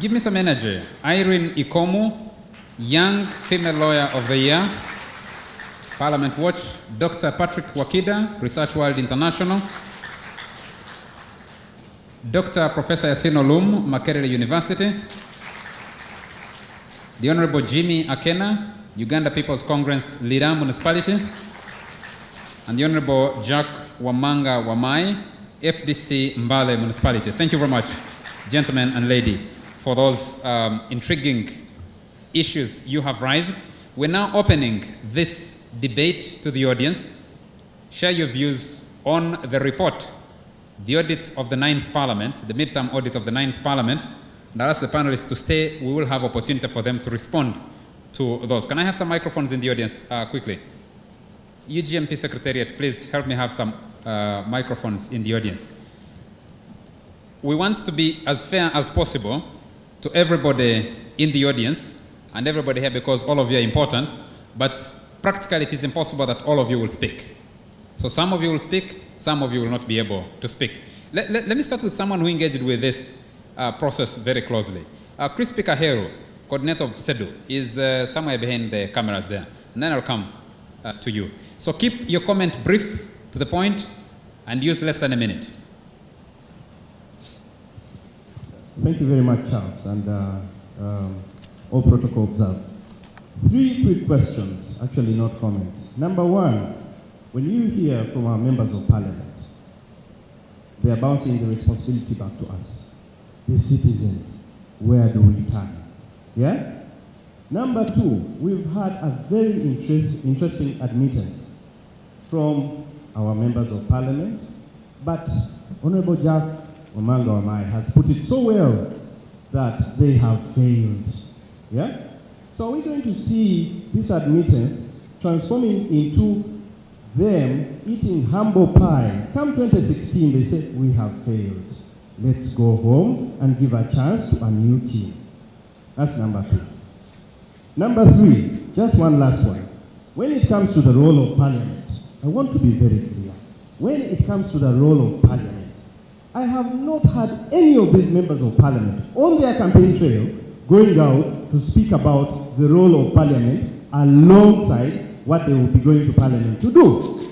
Give me some energy. Irene Ikomu, Young Female Lawyer of the Year. Parliament Watch. Dr. Patrick Wakida, Research World International. Dr. Professor Yassine Olum, Makerere University. The Honorable Jimmy Akena, Uganda People's Congress, Lira Municipality. And the Honorable Jack Wamanga Wamai, FDC Mbale Municipality. Thank you very much, gentlemen and lady, for those intriguing issues you have raised. We're now opening this debate to the audience. Share your views on the report, the audit of the 9th Parliament, the midterm audit of the 9th Parliament. And I'll ask the panelists to stay. We will have opportunity for them to respond to those. Can I have some microphones in the audience quickly? UGMP Secretariat, please help me have some microphones in the audience. We want to be as fair as possible to everybody in the audience and everybody here, because all of you are important, but practically it is impossible that all of you will speak. So some of you will speak, some of you will not be able to speak. Let me start with someone who engaged with this process very closely. Chris Pikaheru, coordinator of SEDU, is somewhere behind the cameras there. And then I'll come to you. So keep your comment brief, to the point, and use less than a minute. Thank you very much, Charles, and all protocol observed. 3 quick questions, actually not comments. Number 1, when you hear from our members of parliament, they are bouncing the responsibility back to us, the citizens. Where do we turn? Yeah? Number 2, we've had a very interesting admittance from our members of parliament, but Honorable Jack Wamanga Wamai has put it so well that they have failed. Yeah? So are we going to see this admittance transforming into them eating humble pie? Come 2016, they said, we have failed. Let's go home and give a chance to a new team. That's number 2. Number 3, just one last one. When it comes to the role of parliament, I want to be very clear. When it comes to the role of parliament, I have not had any of these members of parliament on their campaign trail going out to speak about the role of parliament alongside what they will be going to parliament to do.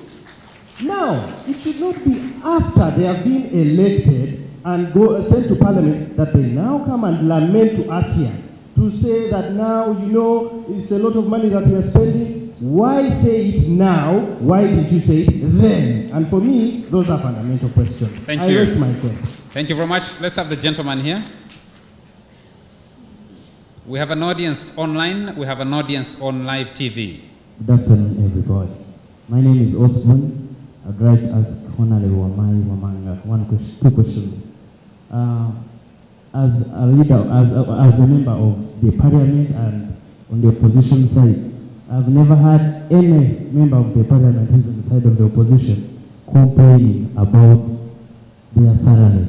Now, it should not be after they have been elected and sent to parliament that they now come and lament to ASEAN to say that now, you know, it's a lot of money that we are spending. Why say it now? Why did you say it then? And for me, those are fundamental questions. Thank you. I raise my question. Thank you very much. Let's have the gentleman here. We have an audience online. We have an audience on live TV. Good afternoon, everybody. My name is Osman. I'd like to ask Honorable Wamanga 2 questions. As a leader, as a member of the parliament and on the opposition side, I've never had any member of the parliament who's on the side of the opposition complaining about their salary,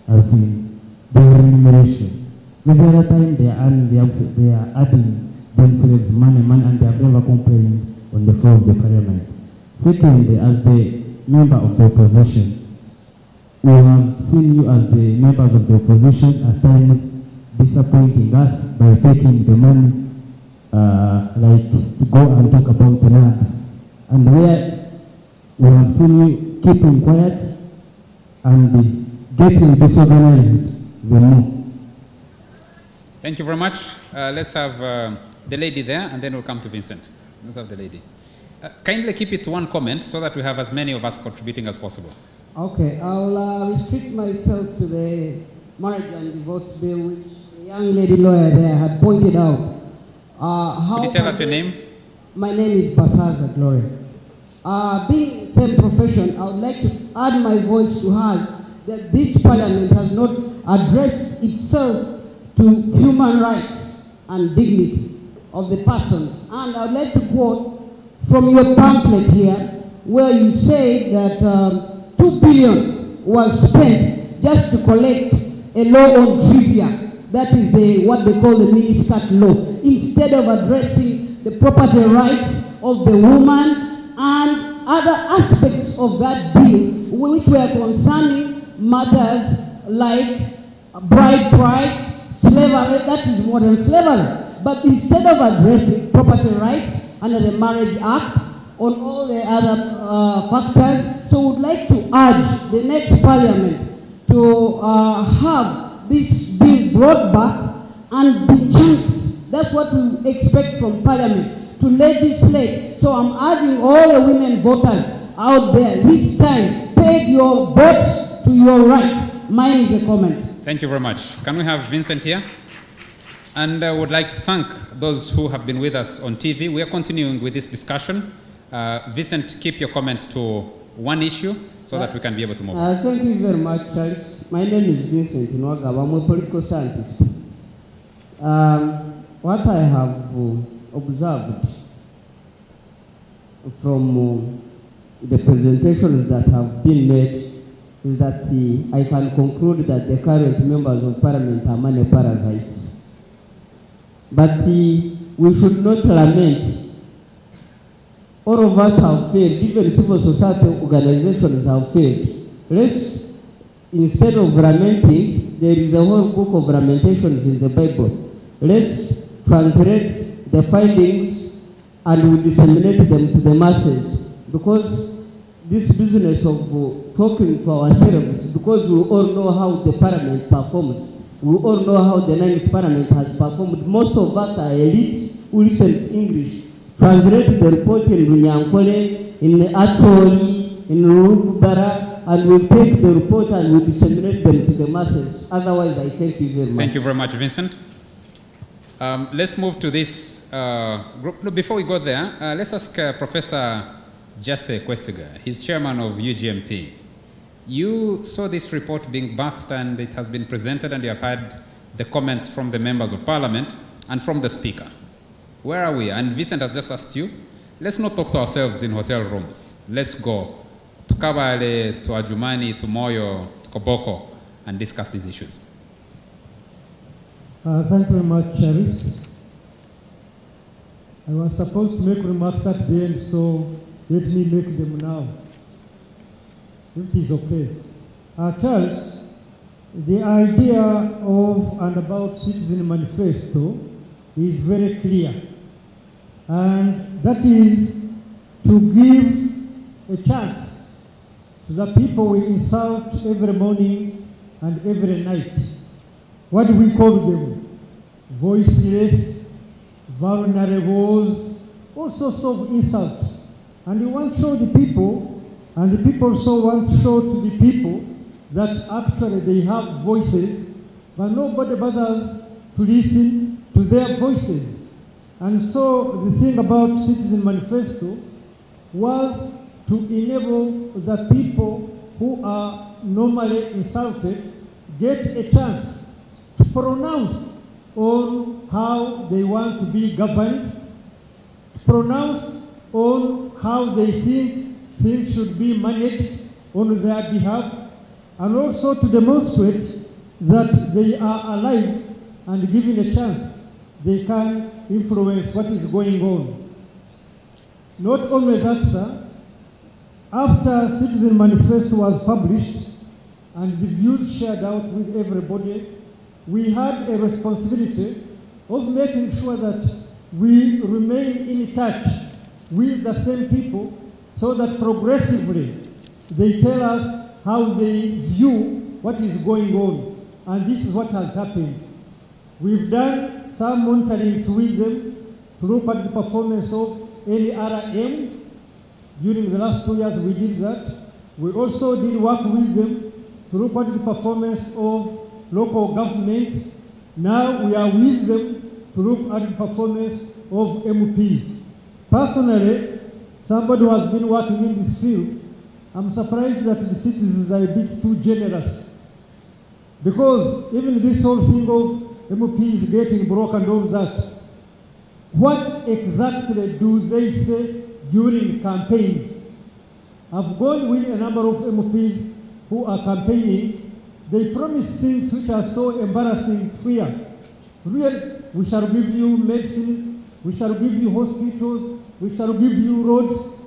as in their remuneration. Every other time they are adding themselves money, and they have never complained on the floor of the parliament. Secondly, as the member of the opposition, we have seen you as the members of the opposition at times disappointing us by taking the money, like to go and talk about the lands. And where we have seen you keeping quiet and getting disorganized the more. Thank you very much. Let's have the lady there, and then we'll come to Vincent. Let's have the lady. Kindly keep it to 1 comment so that we have as many of us contributing as possible. Okay, I'll restrict myself to the marriage and divorce bill, which the young lady lawyer there had pointed out. Could you tell us your name? My name is Basaza Gloria. Being same profession, I would like to add my voice to hers that this parliament has not addressed itself to human rights and dignity of the person. And I would like to quote from your pamphlet here, where you say that 2 billion was spent just to collect a law on trivia. That is what they call the mini-skirt law. Instead of addressing the property rights of the woman and other aspects of that bill, which were concerning matters like bride price, slavery, that is modern slavery. But instead of addressing property rights under the Marriage Act, on all the other factors, so we would like to urge the next parliament to have this bill brought back and be changed. That's what we expect from parliament, to legislate. So I'm urging all the women voters out there this time paid your votes to your right. Mine is a comment. Thank you very much. Can we have Vincent here? And I would like to thank those who have been with us on TV. We are continuing with this discussion. Vincent, keep your comment to one issue so that we can be able to move on. Thank you very much, Charles. My name is Vincent Nwagaba. I'm a political scientist. What I have observed from the presentations that have been made is that I can conclude that the current members of parliament are money parasites. But we should not lament. All of us have failed, even civil society organizations have failed. Let's, instead of lamenting, there is a whole book of lamentations in the Bible. Let's translate the findings and we disseminate them to the masses. Because this business of talking to ourselves, because we all know how the parliament performs, we all know how the 9th parliament has performed. Most of us are elites who listen to English. Translate the report in Runyankole, in Atoli, in Rubara, and we'll take the report and we'll disseminate them to the masses. Otherwise, I thank you very much. Thank you very much, Vincent. Let's move to this group. No, before we go there, let's ask Professor Jesse Kwesiga. He's chairman of UGMP. You saw this report being birthed and it has been presented and you have had the comments from the members of parliament and from the speaker. Where are we? And Vincent has just asked you, let's not talk to ourselves in hotel rooms. Let's go to Kabale, to Ajumani, to Moyo, to Koboko, and discuss these issues. Thank you very much, Charles. I was supposed to make remarks at the end, so let me make them now, if it is okay. Charles, the idea of and about Citizen Manifesto is very clear. And that is to give a chance to the people we insult every morning and every night. What do we call them? Voiceless, vulnerables, all sorts of insults. And we want to show the people, and the people also want to show to the people that actually they have voices, but nobody bothers to listen to their voices. And so the thing about Citizen Manifesto was to enable the people who are normally insulted get a chance to pronounce on how they want to be governed, to pronounce on how they think things should be managed on their behalf, and also to demonstrate that they are alive and given a chance they can influence what is going on. Not only that, sir, after Citizen Manifesto was published and the views shared out with everybody, we had a responsibility of making sure that we remain in touch with the same people so that progressively they tell us how they view what is going on. And this is what has happened. We've done some monitorings with them to look at the performance of NRM. During the last 2 years, we did that. We also did work with them to look at the performance of local governments. Now we are with them to look at the performance of MPs. Personally, somebody who has been working in this field, I'm surprised that the citizens are a bit too generous. Because even this whole thing of MPs getting broken and all that, what exactly do they say during campaigns? I've gone with a number of MPs who are campaigning. They promise things which are so embarrassing here. Really, we shall give you medicines, we shall give you hospitals, we shall give you roads.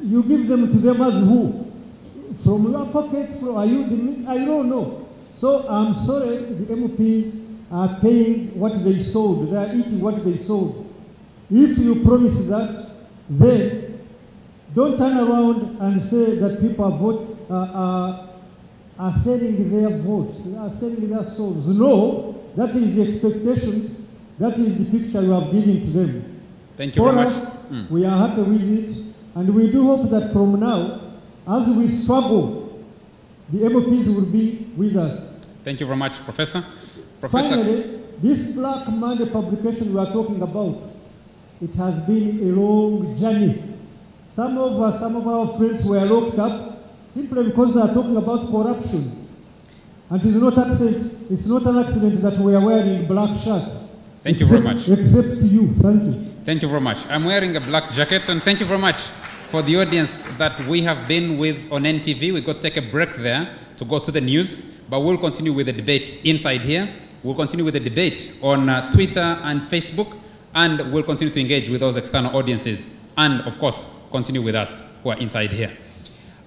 You give them to them as who? From your pocket? Are you the, I don't know. So I'm sorry, the MPs are paying what they sold. They are eating what they sold. If you promise that, then don't turn around and say that people are selling their votes, they are selling their souls. No, that is the expectations, that is the picture you have given to them. Thank you very much. We are happy with it. And we do hope that from now, as we struggle, the MPs will be with us. Thank you very much, Professor. Finally, this Black Monday publication we are talking about, it has been a long journey. Some of our friends were locked up simply because they are talking about corruption. And it's not an accident that we are wearing black shirts. Thank you very much. Except you. Thank you. Thank you very much. I'm wearing a black jacket, and thank you very much for the audience that we have been with on NTV. We've got to take a break there to go to the news, but we'll continue with the debate inside here. We'll continue with the debate on Twitter and Facebook, and we'll continue to engage with those external audiences, and of course, continue with us who are inside here.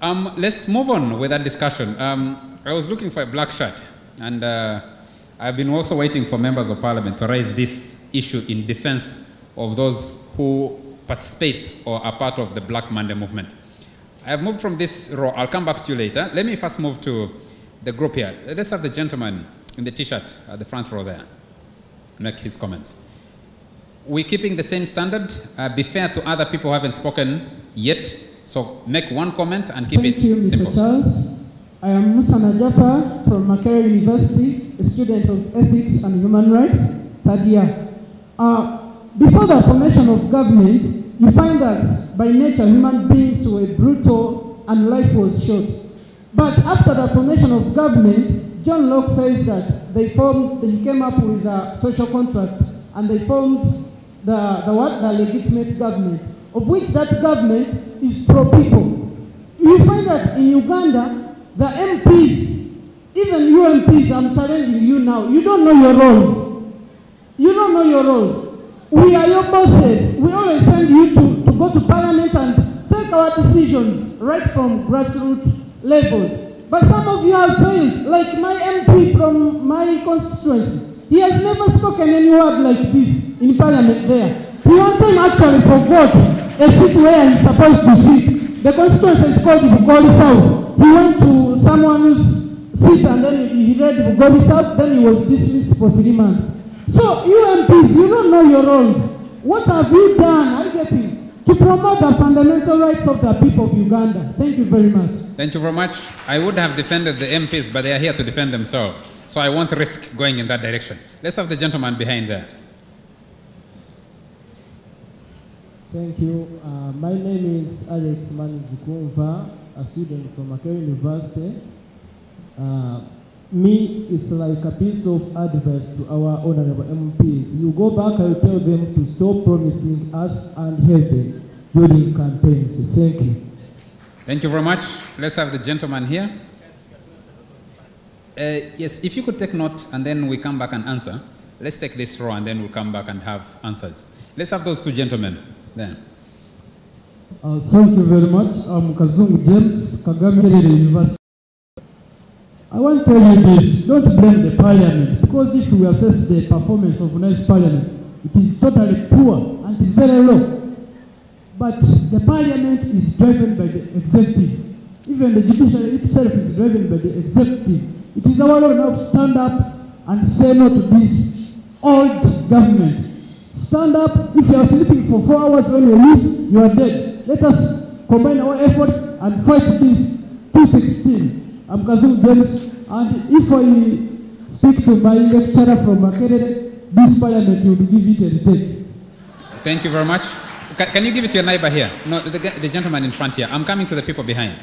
Let's move on with that discussion. I was looking for a black shirt, and I've been also waiting for members of parliament to raise this issue in defense of those who participate or are part of the Black Monday movement. I have moved from this row. I'll come back to you later. Let me first move to the group here. Let's have the gentleman in the t-shirt at the front row there make his comments. We're keeping the same standard. Be fair to other people who haven't spoken yet. So make one comment and keep it simple. Thank you, Mr. Charles. I am Musa Najafa from Makerere University, a student of Ethics and Human Rights, third year. Before the formation of government, you find that by nature human beings were brutal and life was short. But after the formation of government, John Locke says that they came up with a social contract and they formed the legitimate government, of which that government is pro-people. You find that in Uganda, the MPs, even you MPs, I'm challenging you now, you don't know your roles. You don't know your roles. We are your bosses. We always send you to go to parliament and take our decisions right from grassroots levels. But some of you have failed, like my MP from my constituency. He has never spoken any word like this in parliament there. He one time actually forgot a seat where he's supposed to sit. The constituency is called Bugoli South. He went to someone's seat and then he read Bugoli South, then he was dismissed for 3 months. So, you MPs, you don't know your roles. What have you done, to promote the fundamental rights of the people of Uganda? Thank you very much. Thank you very much. I would have defended the MPs, but they are here to defend themselves. So I won't risk going in that direction. Let's have the gentleman behind there. Thank you. My name is Alex Manizikumva, a student from Makerere University. Me, it's like a piece of advice to our honorable MPs. You go back and tell them to stop promising earth and heaven during campaigns. Thank you. Thank you very much. Let's have the gentleman here. Yes, if you could take note and then we come back and answer. Let's take this row and then we'll come back and have answers. Let's have those two gentlemen there. Thank you very much. I'm Kazungu James, Kagame University. I want to tell you this, don't blame the parliament, because if we assess the performance of tonight's parliament, it is totally poor and it is very low. But the parliament is driven by the executive. Even the judiciary itself is driven by the executive. It is our role now to stand up and say no to this old government. Stand up. If you are sleeping for 4 hours when you lose, you are dead. Let us combine our efforts and fight this 216. I'm Kazungu James, and if I speak to my lecturer from Makerere, this parliament will give it and take. Thank you very much. Can you give it to your neighbor here? No, the gentleman in front here. I'm coming to the people behind.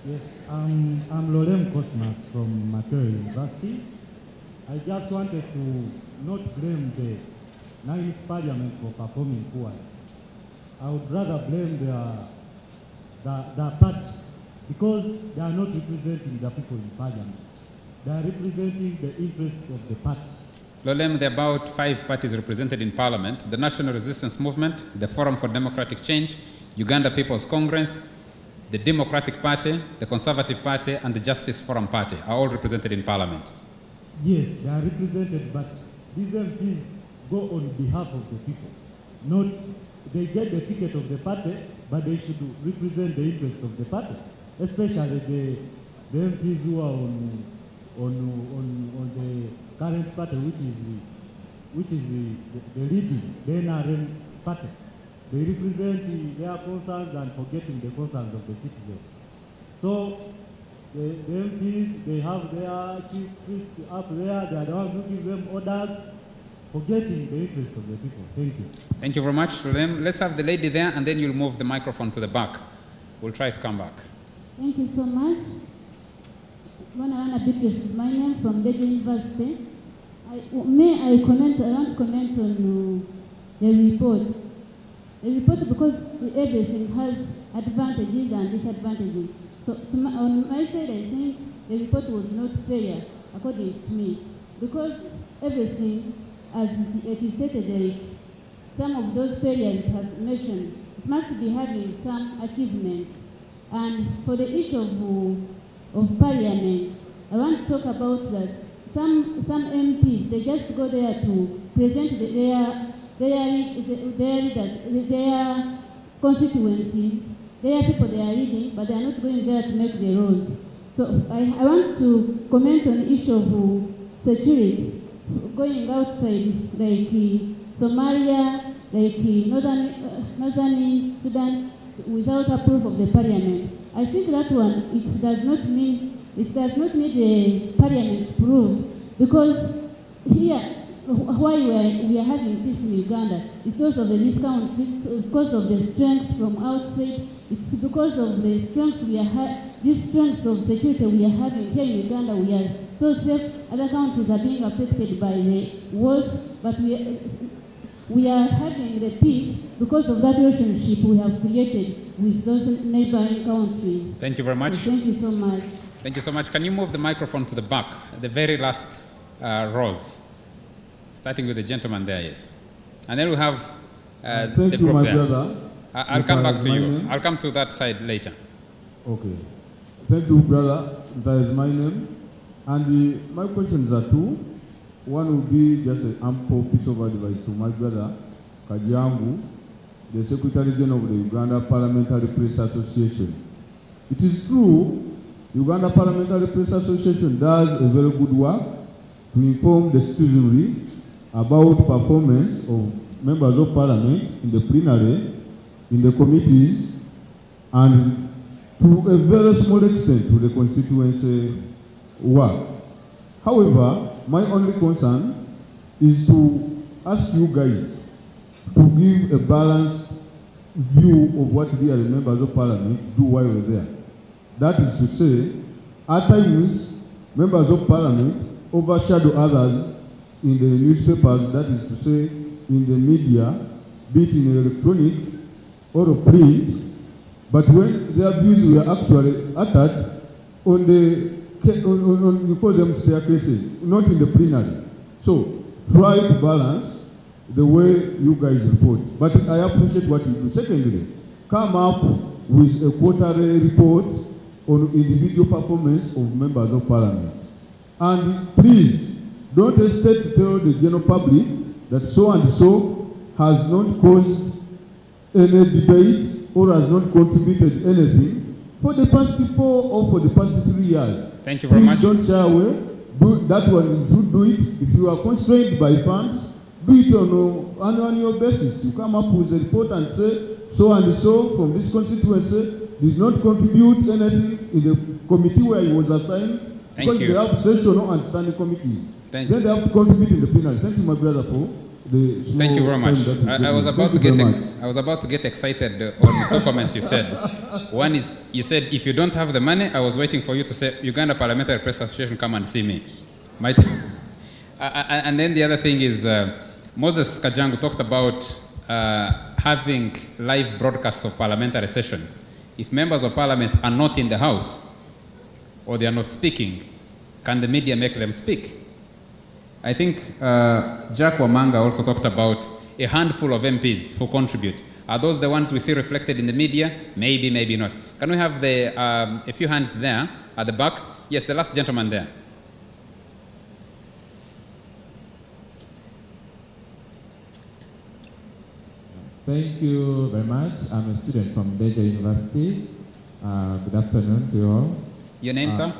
Yes, I'm Lorem Cosmas from Makerere University. I just wanted to not blame the 9th Parliament for performing poorly. I would rather blame the party, because they are not representing the people in Parliament. They are representing the interests of the party. Lolem, there are about 5 parties represented in Parliament: the National Resistance Movement, the Forum for Democratic Change, Uganda People's Congress, the Democratic Party, the Conservative Party, and the Justice Forum Party are all represented in Parliament. Yes, they are represented, but these MPs go on behalf of the people. Not, they get the ticket of the party, but they should represent the interests of the party. Especially the MPs who are on the current party, which is the leading, the NRM party. they represent their concerns and forgetting the concerns of the citizens. So the MPs, they have their chief priests up there, they are the ones who give them orders, forgetting the interests of the people. Thank you. Thank you very much to them. Let's have the lady there, and then you'll move the microphone to the back. We'll try to come back. Thank you so much. Wana Beatrice is my name from Deja University. I want to comment on the report. The report, because everything has advantages and disadvantages. So on my side, I think the report was not fair, according to me, because everything, as it is stated, like some of those failures it has mentioned, it must be having some achievements. And for the issue of parliament, I want to talk about that some MPs, they just go there to present their constituencies, their people they are leading, but they are not going there to make the rules. So I want to comment on the issue of security, going outside, like Somalia, like northern Sudan, without approval of the parliament. I think that one, it does not need the parliament proof, because here, why we are having peace in Uganda, it's because of the discount, it's because of the strengths from outside, it's because of the strengths we are these strengths of security we are having here in Uganda. We are so safe. Other countries are being affected by the wars, but we are having the peace because of that relationship we have created with those neighboring countries. Thank you very much. So thank you so much. Thank you so much. Can you move the microphone to the back, the very last rows, starting with the gentleman there, yes. And then we have the group there. Brother. I'll come back to you. I'll come to that side later. Okay. Thank you, brother. That is my name. And my questions are two. One will be just an ample piece of advice to my brother, Kajiangu, the Secretary General of the Uganda Parliamentary Press Association. It is true, Uganda Parliamentary Press Association does a very good work to inform the citizenry about performance of members of parliament in the plenary, in the committees, and to a very small extent to the constituency work. However, my only concern is to ask you guys to give a balanced view of what really members of parliament do while we're there. That is to say, at times, members of parliament overshadow others in the newspapers, that is to say, in the media, be it in electronic or print, but when their views were actually uttered on the you call them staircases, not in the plenary. So try to balance the way you guys report. But I appreciate what you do. Secondly, come up with a quarterly report on individual performance of members of parliament. And please, don't hesitate to tell the general public that so and so has not caused any debate or has not contributed anything for the past 4 or for the past 3 years. Thank you very much. Don't shy away. Do that one. You should do it. If you are constrained by funds, do it on an annual basis. You come up with a report and say, so and so from this constituency did not contribute anything in the committee where he was assigned. Thank because you. They have sessional and standing committees. Thank then you. They have to contribute in the plenary. Thank you, my brother, for the small. Thank you very much. I was about to get excited on the two comments you said. One is, you said, if you don't have the money, I was waiting for you to say, Uganda Parliamentary Press Association, come and see me. And then the other thing is, Moses Kajangu talked about having live broadcasts of parliamentary sessions. If members of parliament are not in the house, or they are not speaking, can the media make them speak? I think Jack Wamanga also talked about a handful of MPs who contribute. Are those the ones we see reflected in the media? Maybe, maybe not. Can we have a few hands there at the back? Yes, the last gentleman there. Thank you very much. I'm a student from Deja University. Good afternoon to you all. Your name, sir?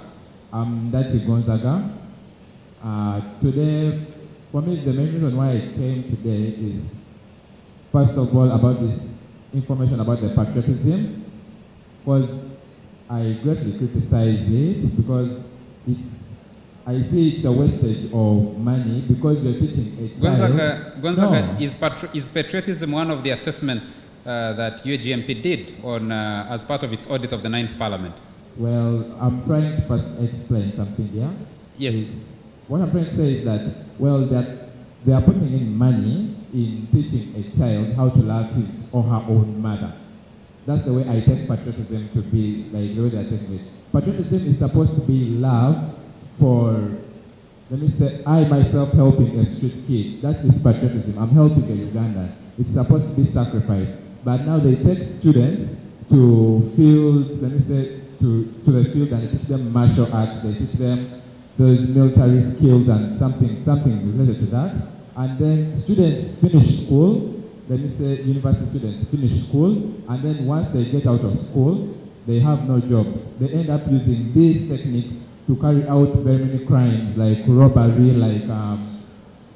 I'm Dati Gonzaga. Today, for me, the main reason why I came today is, first of all, about this information about the patriotism, because I greatly criticize it because I see it's a wastage of money because you're teaching a child. Gonzaga, is patriotism one of the assessments that UAGMP did on, as part of its audit of the 9th Parliament? Well, I'm trying to first explain something here. Yes. What I'm trying to say is that, well, that they are putting in money in teaching a child how to love his or her own mother. That's the way I take patriotism to be, like the way they're taking it. Patriotism is supposed to be love for, let me say, I myself helping a street kid. That is patriotism. I'm helping a Ugandan. It's supposed to be sacrifice. But now they take students to field, let me say, to the field, and they teach them martial arts. They teach them those military skills and something related to that. And then students finish school. Let me say university students finish school, and then once they get out of school, they have no jobs. They end up using these techniques to carry out very many crimes like robbery, like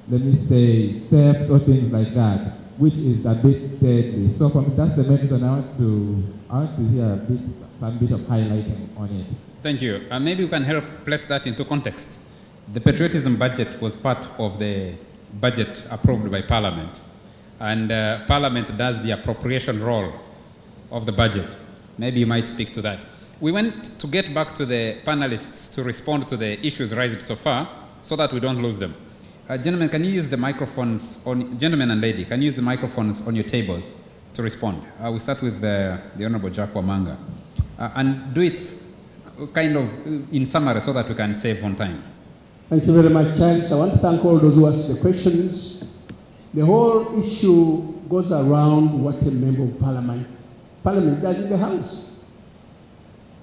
let me say theft or things like that, which is a bit deadly. So for me, that's the main reason I want to hear some bit of highlighting on it. Thank you. Maybe you can help place that into context. The patriotism budget was part of the budget approved by Parliament. And Parliament does the appropriation role of the budget. Maybe you might speak to that. We want to get back to the panelists to respond to the issues raised so far so that we don't lose them. Gentlemen, can you use the microphones, gentlemen and lady, can you use the microphones on your tables to respond? We start with the Honorable Jack Wamanga. And do it kind of in summary so that we can save on time. Thank you very much, Charles. I want to thank all those who asked the questions. The whole issue goes around what a member of Parliament does in the House.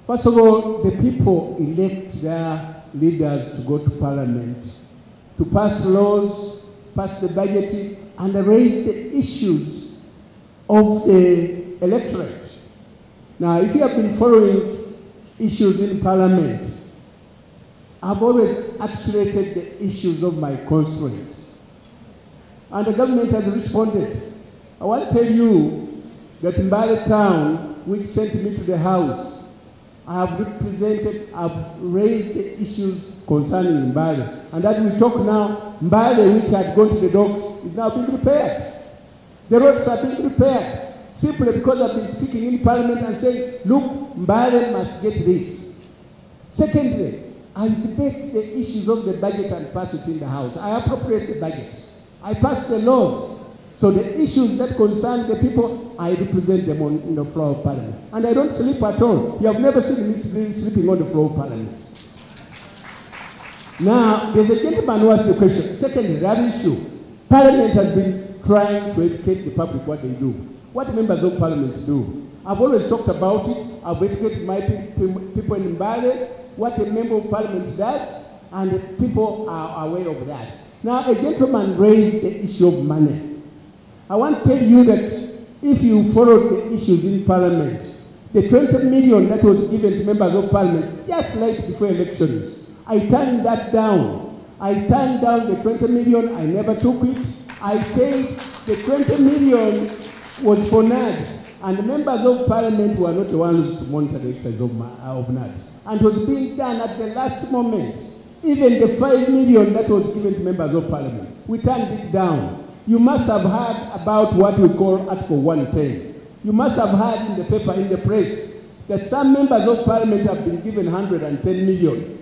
First of all, the people elect their leaders to go to Parliament, to pass laws, pass the budget, and raise the issues of the electorate. Now, if you have been following issues in Parliament, I've always articulated the issues of my constituents. And the government has responded. I want to tell you that in Mbale town, which sent me to the House, I have I've raised the issues concerning Mbale. And as we talk now, Mbale, which had gone to the docks, is now being repaired. The roads are being repaired, simply because I've been speaking in Parliament and saying, look, Mbale must get this. Secondly, I debate the issues of the budget and pass it in the House. I appropriate the budget. I pass the laws. So the issues that concern the people, I represent them on the floor of Parliament. And I don't sleep at all. You have never seen me sleeping on the floor of Parliament. Now, there's a gentleman who asked the question. Secondly, that issue. Parliament has been trying to educate the public what they do. What members of Parliament do. I've always talked about it. I've educated my people in Mbale, what a member of Parliament does, and the people are aware of that. Now, a gentleman raised the issue of money. I want to tell you that if you follow the issues in Parliament, the 20 million that was given to members of Parliament just right before elections, I turned that down. I turned down the 20 million, I never took it. I said the 20 million was for NADS, and the members of Parliament were not the ones to monitor the exercise of NADS. And it was being done at the last moment. Even the 5 million that was given to members of Parliament, we turned it down. You must have heard about what we call Article 110. You must have heard in the paper, in the press, that some members of Parliament have been given 110 million.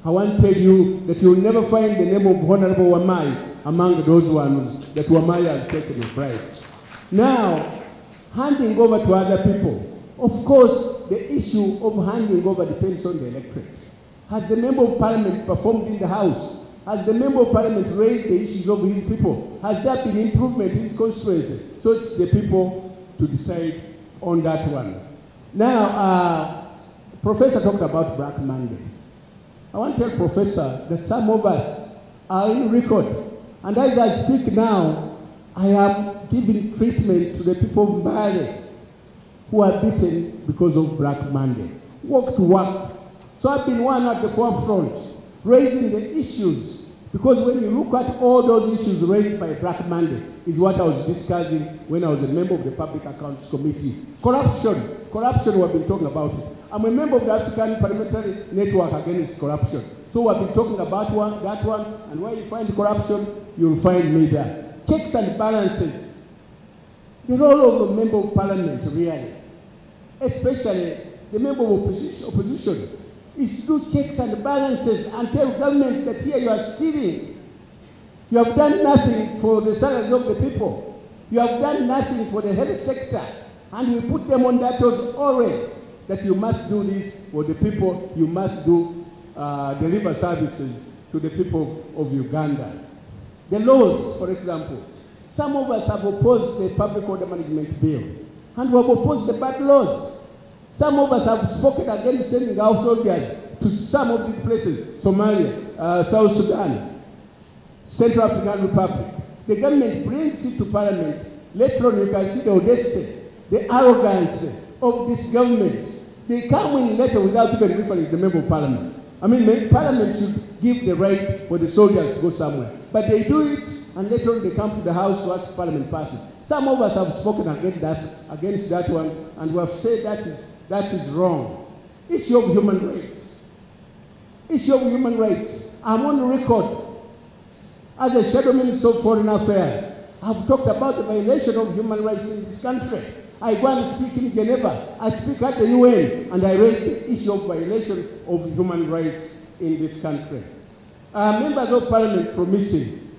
I want to tell you that you will never find the name of Honorable Wamai among those ones that Wamai has taken a bribe. Now, handing over to other people. Of course, the issue of handing over depends on the electorate. Has the member of Parliament performed in the House? Has the member of Parliament raised the issues of his people? Has there been improvement in his constituency? So it's the people to decide on that one. Now, Professor talked about Black Monday. I want to tell Professor that some of us are in record. And as I speak now, I am giving treatment to the people of Mbale who are beaten because of Black Monday. Walk to work. So I've been one at the forefront, raising the issues Because when you look at all those issues raised by Black Monday, is what I was discussing when I was a member of the Public Accounts Committee. Corruption, we've been talking about it. I'm a member of the African Parliamentary Network Against Corruption. So we've been talking about that one, and where you find corruption, you'll find me there. Checks and balances. The role of a member of parliament, really, especially the member of opposition, is to do checks and balances and tell government that here you are stealing. You have done nothing for the salaries of the people. You have done nothing for the health sector. And we put them on that always, that you must do this for the people, you must do deliver services to the people of Uganda. The laws, for example. Some of us have opposed the Public Order Management Bill, and we have opposed the bad laws. Some of us have spoken against sending our soldiers to some of these places, Somalia, South Sudan, Central African Republic. The government brings it to Parliament. Later on, you can see the audacity, the arrogance of this government. They come in later without even referring to the member of Parliament. I mean, Parliament should give the right for the soldiers to go somewhere. But they do it, and later on they come to the House to ask Parliament pass it. Some of us have spoken against that one, and we have said that is wrong. Issue of human rights. Issue of human rights. I'm on record as a Shadow Minister of Foreign Affairs. I've talked about the violation of human rights in this country. I go and speak in Geneva, I speak at the UN, and I raise the issue of violation of human rights in this country. Members of Parliament promising.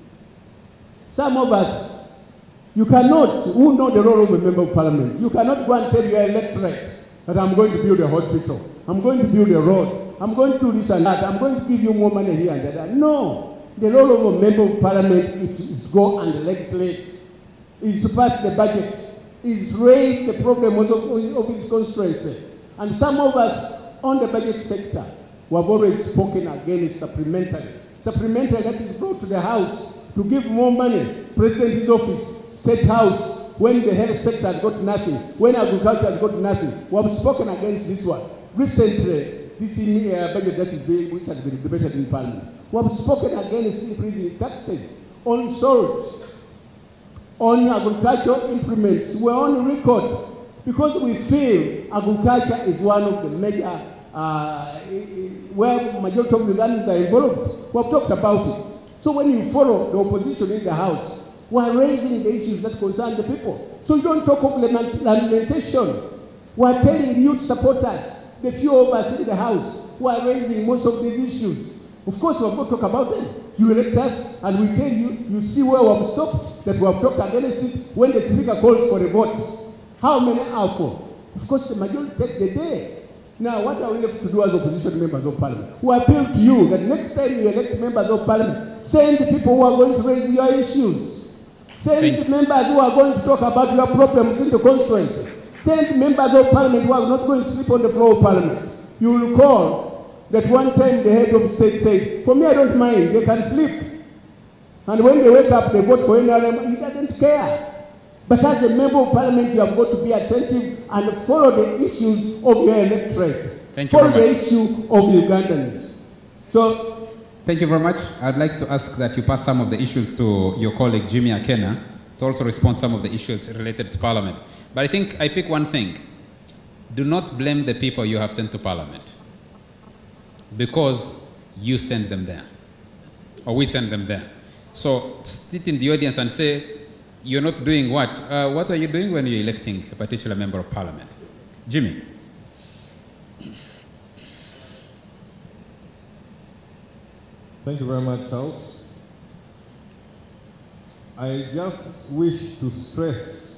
Some of us, you cannot, who know the role of a member of Parliament, you cannot go and tell your electorate that I'm going to build a hospital, I'm going to build a road, I'm going to do this and that, I'm going to give you more money here and there. No. The role of a member of Parliament is to go and legislate, is to pass the budget, is raise the problems of his constituency. And some of us on the budget sector who have already spoken against supplementary. Supplementary that is brought to the House to give more money, President's office, State House, when the health sector has got nothing, when agriculture has got nothing. We have spoken against this one. Recently, this budget that is which has been debated in Parliament. We have spoken against increasing taxes on salt, on agricultural implements. We're on record because we feel agriculture is one of the major, where majority of Ugandans are involved. We have talked about it. So when you follow the opposition in the House, we are raising the issues that concern the people. So you don't talk of lamentation. We are telling youth supporters, the few of us in the House, who are raising most of these issues. Of course, we are going to talk about them. You elect us, and we tell you, you see where we have stopped, that we have talked against it when the Speaker called for a vote. How many are for? Of course, the majority take the day. Now, what are we left to do as opposition members of Parliament? We appeal to you that next time you elect members of Parliament, send the people who are going to raise your issues. Send the members who are going to talk about your problems in the constituency. Send members of Parliament who are not going to sleep on the floor of Parliament. You will recall that one time the head of state said, for me I don't mind, they can sleep. And when they wake up, they vote for NRM, he doesn't care. But as a member of Parliament, you have got to be attentive and follow the issues of your electorate. Follow the issue of Ugandans. So, thank you very much. I'd like to ask that you pass some of the issues to your colleague Jimmy Akena to also respond to some of the issues related to Parliament. But I think I pick one thing. Do not blame the people you have sent to Parliament, because you send them there, or we send them there. So sit in the audience and say, you're not doing what? What are you doing when you're electing a particular member of Parliament? Jimmy. Thank you very much, Charles. I just wish to stress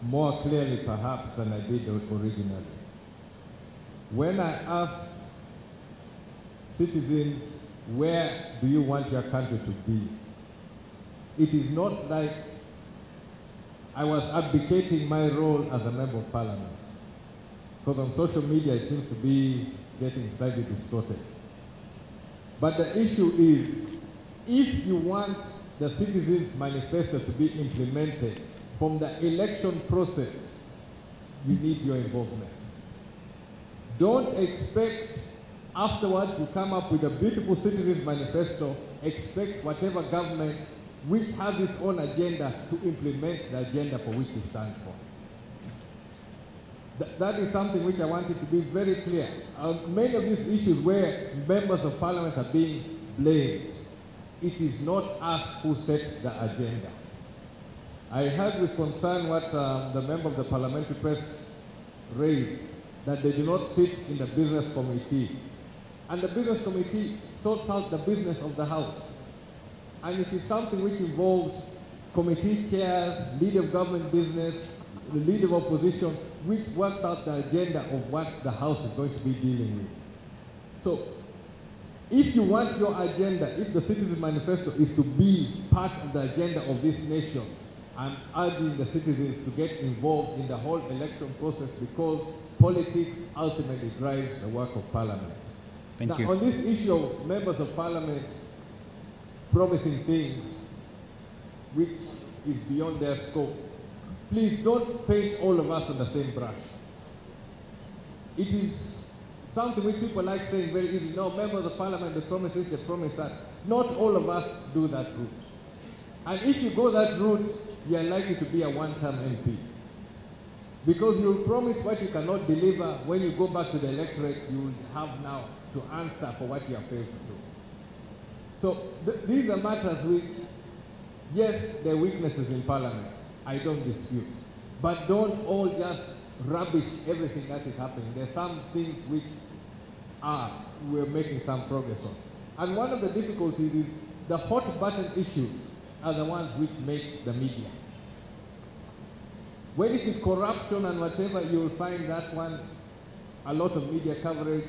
more clearly perhaps than I did originally. When I asked citizens, where do you want your country to be? It is not like I was abdicating my role as a member of Parliament, because on social media it seems to be getting slightly distorted. But the issue is, if you want the Citizens' Manifesto to be implemented from the election process, you need your involvement. Don't expect afterwards you come up with a beautiful citizens manifesto, expect whatever government which has its own agenda to implement the agenda for which it stands for. That is something which I wanted to be very clear. Many of these issues where members of parliament are being blamed, it is not us who set the agenda. I heard with concern what the member of the parliamentary press raised, that they do not sit in the business committee. And the business committee sorts out the business of the house. And it is something which involves committee chairs, leader of government business, the leader of opposition, which works out the agenda of what the house is going to be dealing with. So, if you want your agenda, if the Citizens Manifesto is to be part of the agenda of this nation, I'm urging the citizens to get involved in the whole election process, because politics ultimately drives the work of Parliament. Thank you. On this issue of members of Parliament promising things which is beyond their scope, please don't paint all of us on the same brush. It is something which people like saying very easy. No, members of Parliament, they promise this, they promise that. Not all of us do that route. And if you go that route, you are likely to be a one-term MP. Because you promise what you cannot deliver. When you go back to the electorate, you will have now to answer for what you have failed to do. So these are matters which, yes, there are weaknesses in Parliament. I don't dispute. But don't all just rubbish everything that is happening. There are some things which we're making some progress on. And one of the difficulties is the hot button issues are the ones which make the media. When it is corruption and whatever, you will find that one, a lot of media coverage.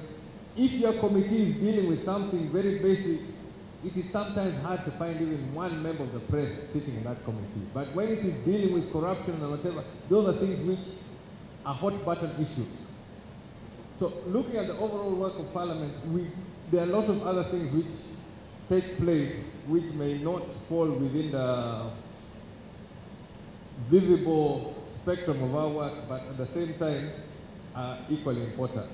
If your committee is dealing with something very basic, it is sometimes hard to find even one member of the press sitting in that committee. But when it is dealing with corruption and whatever, those are things which are hot button issues. So looking at the overall work of Parliament, there are a lot of other things which take place which may not fall within the visible spectrum of our work, but at the same time are equally important.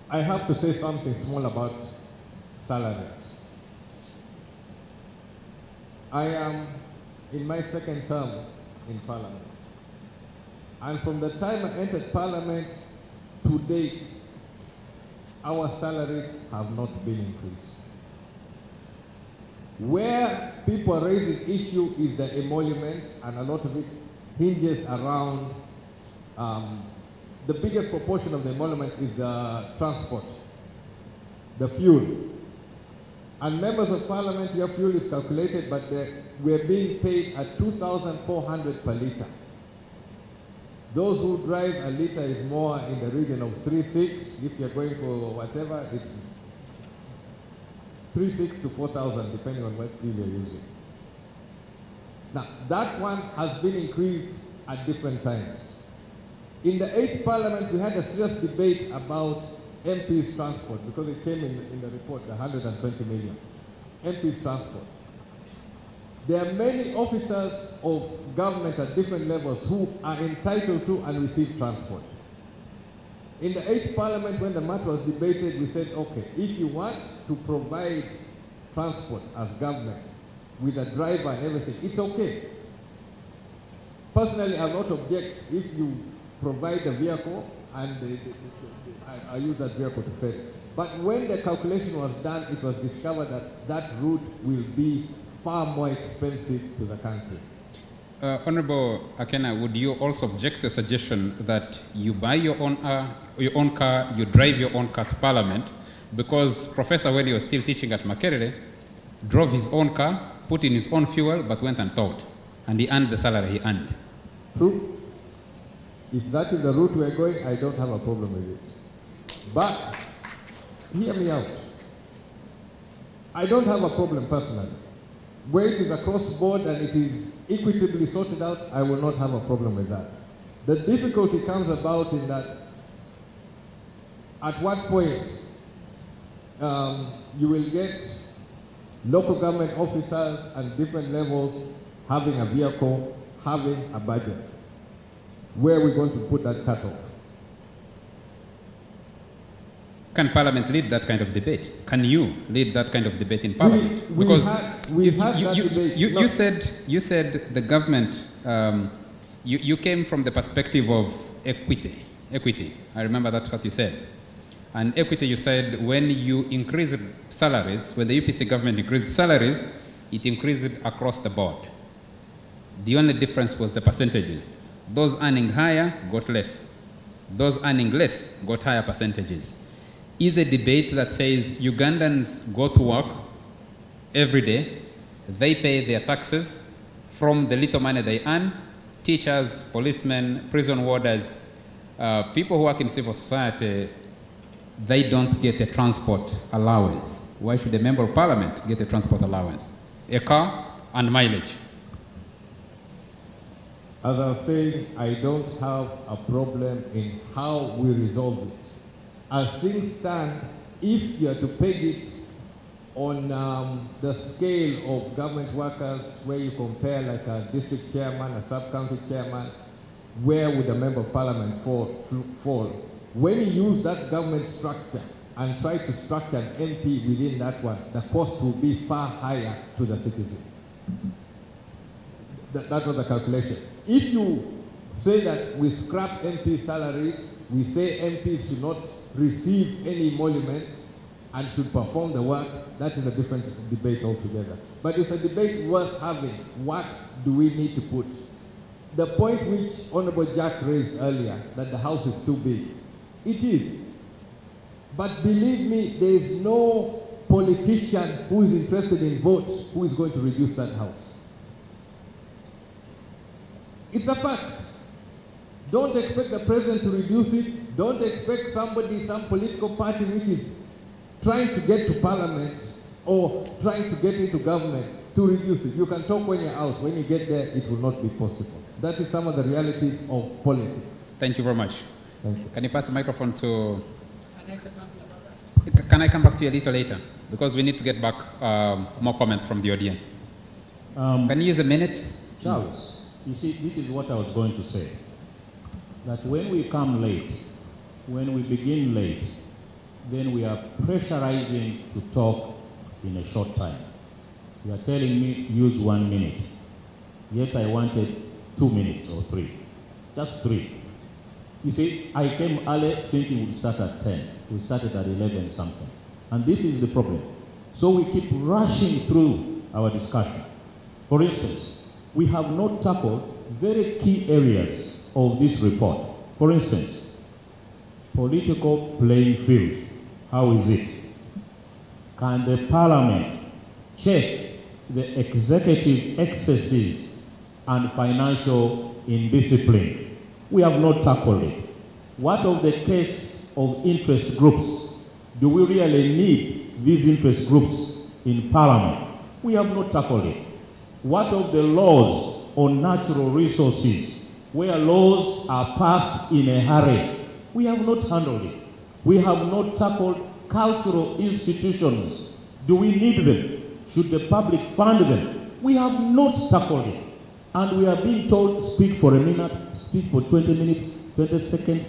I have to say something small about salaries. I am in my second term in Parliament. And from the time I entered Parliament to date, our salaries have not been increased. Where people are raising issue is the emolument, and a lot of it hinges around the biggest proportion of the emolument is the transport, the fuel. And members of Parliament, your fuel is calculated, but we're being paid at 2,400 per litre. Those who drive a litre is more in the region of 3.6. If you're going for whatever, it's 3.6 to 4,000, depending on what fuel you're using. Now, that one has been increased at different times. In the 8th Parliament, we had a serious debate about MPs' transport, because it came in the report, the 120 million. MPs' transport. There are many officers of government at different levels who are entitled to and receive transport. In the 8th Parliament, when the matter was debated, we said, okay, if you want to provide transport as government with a driver and everything, it's okay. Personally, I will not object if you provide a vehicle and I use that vehicle to fare. But when the calculation was done, it was discovered that that route will be far more expensive to the country. Honorable Akena, would you also object to a suggestion that you buy your own car, you drive your own car to Parliament? Because Professor, when he was still teaching at Makerere, drove his own car, put in his own fuel, but went and taught. And he earned the salary he earned. True. If that is the route we are going, I don't have a problem with it. But, hear me out. I don't have a problem personally. Where it is across board and it is equitably sorted out, I will not have a problem with that. The difficulty comes about in that at what point you will get local government officers and different levels having a vehicle, having a budget. where we're going to put that cutoff. Can Parliament lead that kind of debate? Can you lead that kind of debate in Parliament? Because you said the government, you came from the perspective of equity. Equity, I remember that's what you said. And equity, you said, when you increase salaries, when the UPC government increased salaries, it increased across the board. The only difference was the percentages. Those earning higher got less. Those earning less got higher percentages. Is a debate that says Ugandans go to work every day, they pay their taxes from the little money they earn, teachers, policemen, prison warders, people who work in civil society, they don't get a transport allowance. Why should a member of parliament get a transport allowance? A car and mileage. As I was saying, I don't have a problem in how we resolve it. As things stand, if you are to peg it on the scale of government workers, where you compare like a district chairman, a sub-county chairman, where would a member of parliament fall? When you use that government structure and try to structure an MP within that one, the cost will be far higher to the citizen. That was the calculation. If you say that we scrap MP salaries, we say MPs should not receive any emoluments and should perform the work, that is a different debate altogether. But it's a debate worth having. What do we need to put? The point which Honorable Jack raised earlier, that the house is too big, it is. But believe me, there is no politician who is interested in votes who is going to reduce that house. It's a fact. Don't expect the president to reduce it. Don't expect somebody, some political party which is trying to get to parliament or trying to get into government to reduce it. You can talk when you're out. When you get there, it will not be possible. That is some of the realities of politics. Thank you very much. Thank you. Can you pass the microphone to... Can I say something about that? Can I come back to you a little later? Because we need to get back more comments from the audience. Can you use a minute? Charles, you see, this is what I was going to say. That when we come late, when we begin late, then we are pressurizing to talk in a short time. You are telling me use 1 minute, yet I wanted 2 minutes or 3, just 3. You see, I came early thinking we'd start at 10. We started at 11 something. And this is the problem. So we keep rushing through our discussion. For instance, we have not tackled very key areas of this report. For instance, political playing field. How is it? Can the parliament check the executive excesses and financial indiscipline? We have not tackled it. What of the case of interest groups? Do we really need these interest groups in parliament? We have not tackled it. What of the laws on natural resources, where laws are passed in a hurry? We have not handled it. We have not tackled cultural institutions. Do we need them? Should the public fund them? We have not tackled it. And we are being told, speak for a minute, speak for 20 minutes, 20 seconds.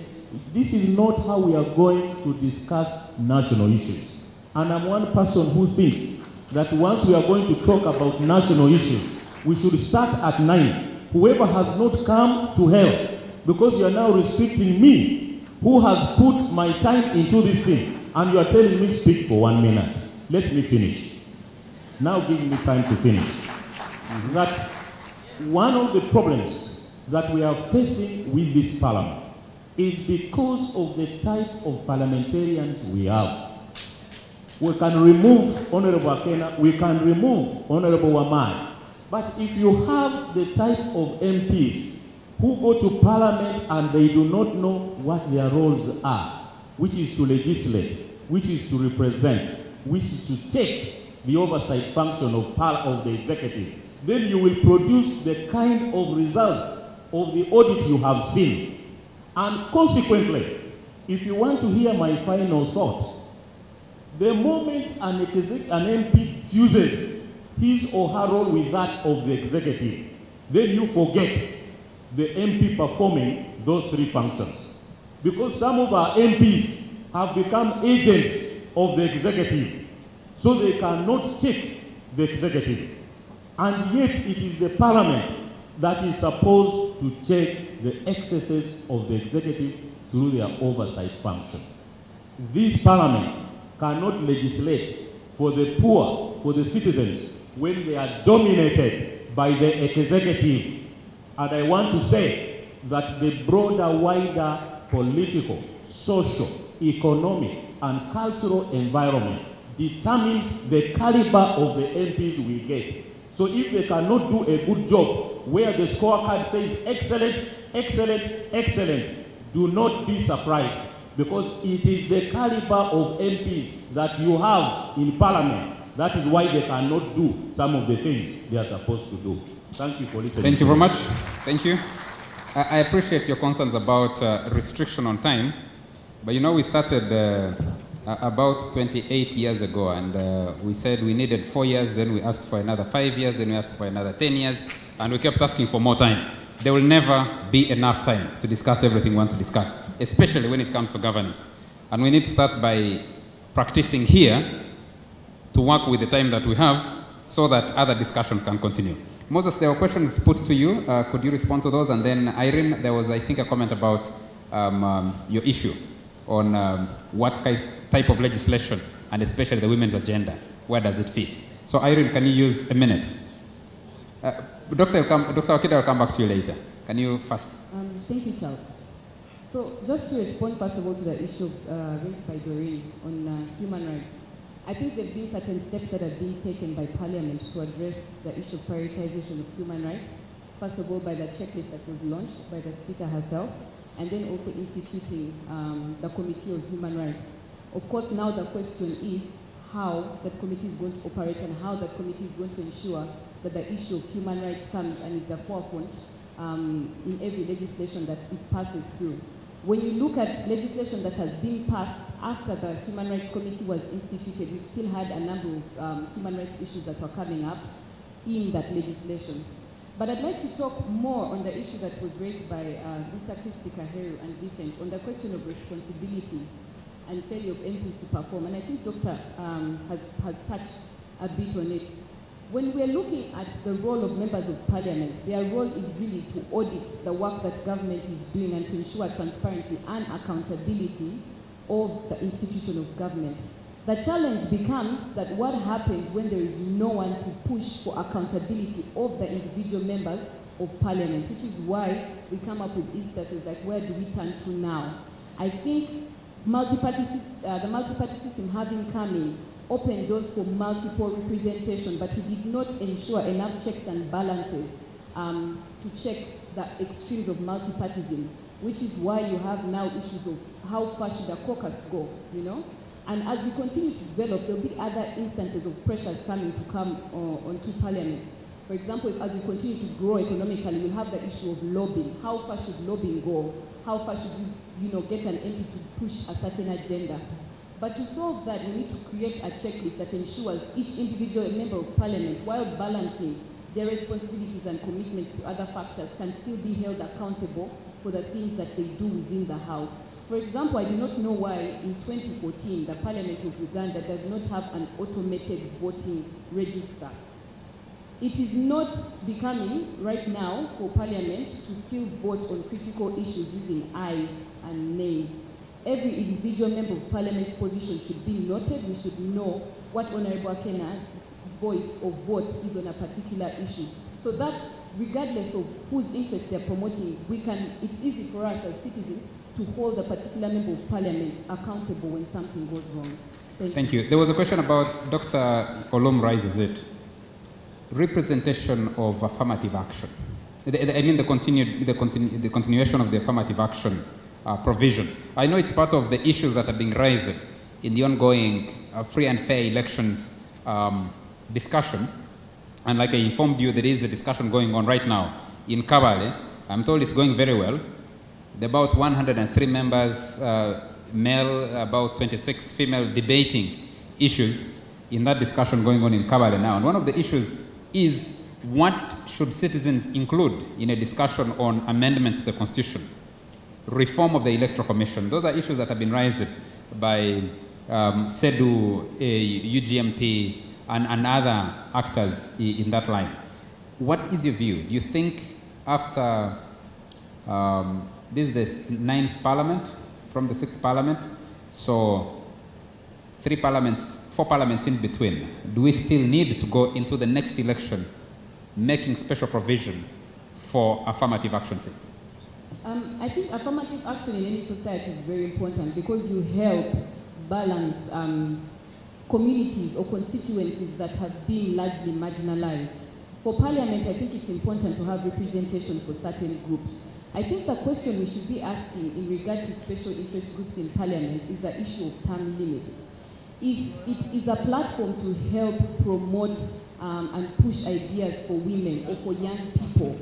This is not how we are going to discuss national issues. And I'm one person who thinks that once we are going to talk about national issues, we should start at 9. Whoever has not come, to hell, because you are now restricting me, who has put my time into this thing, and you are telling me speak for 1 minute. Let me finish. Now give me time to finish. That one of the problems that we are facing with this parliament is because of the type of parliamentarians we have. We can remove Honorable Akena, we can remove Honorable Wamai, but if you have the type of MPs who go to parliament and they do not know what their roles are, which is to legislate, which is to represent, which is to take the oversight function of the executive, then you will produce the kind of results of the audit you have seen. And consequently, if you want to hear my final thought, the moment an MP fuses his or her role with that of the executive, then you forget the MP performing those three functions. Because some of our MPs have become agents of the executive, so they cannot check the executive. And yet it is the parliament that is supposed to check the excesses of the executive through their oversight function. This parliament cannot legislate for the poor, for the citizens, when they are dominated by the executive. And I want to say that the broader, wider political, social, economic, and cultural environment determines the caliber of the MPs we get. So if they cannot do a good job where the scorecard says excellent, excellent, excellent, do not be surprised, because it is the caliber of MPs that you have in parliament. That is why they cannot do some of the things they are supposed to do. Thank you for listening. Thank you very much. Thank you. I appreciate your concerns about restriction on time, but you know we started about 28 years ago, and we said we needed 4 years, then we asked for another 5 years, then we asked for another 10 years, and we kept asking for more time. There will never be enough time to discuss everything we want to discuss, especially when it comes to governance. And we need to start by practicing here to work with the time that we have so that other discussions can continue. Moses, there were questions put to you. Could you respond to those? And then Irene, there was, I think, a comment about your issue on what type of legislation, and especially the women's agenda, where does it fit? So Irene, can you use a minute? Dr. Okida will come back to you later. Can you first? Thank you, Charles. So just to respond first of all to the issue raised by Doreen on human rights, I think there have been certain steps that have been taken by Parliament to address the issue of prioritization of human rights. First of all, by the checklist that was launched by the Speaker herself, and then also instituting the Committee on Human Rights. Of course, now the question is how that committee is going to operate and how that committee is going to ensure that the issue of human rights comes and is the forefront in every legislation that it passes through. When you look at legislation that has been passed after the Human Rights Committee was instituted, we've still had a number of human rights issues that were coming up in that legislation. But I'd like to talk more on the issue that was raised by Mr. Crispy Kaheru and Vincent on the question of responsibility and failure of MPs to perform. And I think Doctor has touched a bit on it. When we're looking at the role of members of parliament, their role is really to audit the work that government is doing and to ensure transparency and accountability of the institution of government. The challenge becomes that what happens when there is no one to push for accountability of the individual members of parliament, which is why we come up with instances like, where do we turn to now? I think the multi-party system having come in opened doors for multiple representation, but we did not ensure enough checks and balances to check the extremes of multi-partyism, which is why you have now issues of how far should a caucus go, you know? And as we continue to develop, there will be other instances of pressures coming to come onto parliament. For example, as we continue to grow economically, we'll have the issue of lobbying. How far should lobbying go? How far should we get an MP to push a certain agenda? But to solve that, we need to create a checklist that ensures each individual member of parliament, while balancing their responsibilities and commitments to other factors, can still be held accountable for the things that they do within the House. For example, I do not know why in 2014 the Parliament of Uganda does not have an automated voting register. It is not becoming right now for Parliament to still vote on critical issues using ayes and nays. Every individual member of Parliament's position should be noted. We should know what Honorable Akena's voice or vote is on a particular issue, so that regardless of whose interests they're promoting, it's easy for us as citizens to hold a particular member of Parliament accountable when something goes wrong. Thank you. There was a question about, Dr. Olom raises it, representation of affirmative action. I mean the continuation of the affirmative action provision. I know it's part of the issues that are being raised in the ongoing free and fair elections discussion. And like I informed you, there is a discussion going on right now in Kabale. I'm told it's going very well. There are about 103 members, male, about 26 female, debating issues in that discussion going on in Kabale now. And one of the issues is, what should citizens include in a discussion on amendments to the Constitution, reform of the Electoral Commission? Those are issues that have been raised by SEDU, UGMP, and other actors in that line. What is your view? Do you think after this is the 9th Parliament from the 6th Parliament, so 4 parliaments in between, do we still need to go into the next election making special provision for affirmative action seats? I think affirmative action in any society is very important because you help balance communities or constituencies that have been largely marginalized. For Parliament, I think it's important to have representation for certain groups. I think the question we should be asking in regard to special interest groups in Parliament is the issue of term limits. If it is a platform to help promote and push ideas for women or for young people,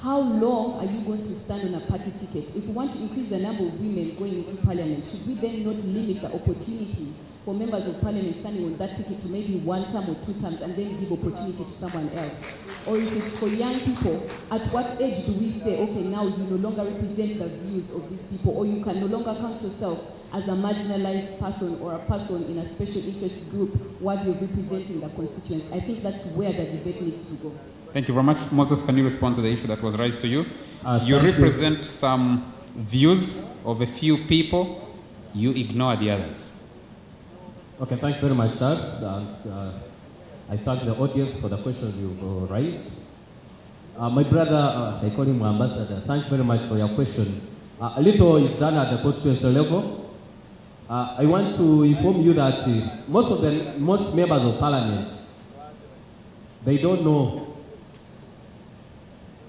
how long are you going to stand on a party ticket? If we want to increase the number of women going into Parliament, should we then not limit the opportunity for members of Parliament standing on that ticket to maybe 1 term or 2 terms and then give opportunity to someone else? Or if it's for young people, at what age do we say, okay, now you no longer represent the views of these people, or you can no longer count yourself as a marginalized person or a person in a special interest group worthy of representing the constituents? I think that's where the debate needs to go. Thank you very much. Moses, can you respond to the issue that was raised to you? You represent some views of a few people, you ignore the others. Okay, thank you very much, Charles. I thank the audience for the questions you raised. My brother, I call him Ambassador, thank you very much for your question. A little is done at the constituency level. I want to inform you that most members of Parliament, they don't know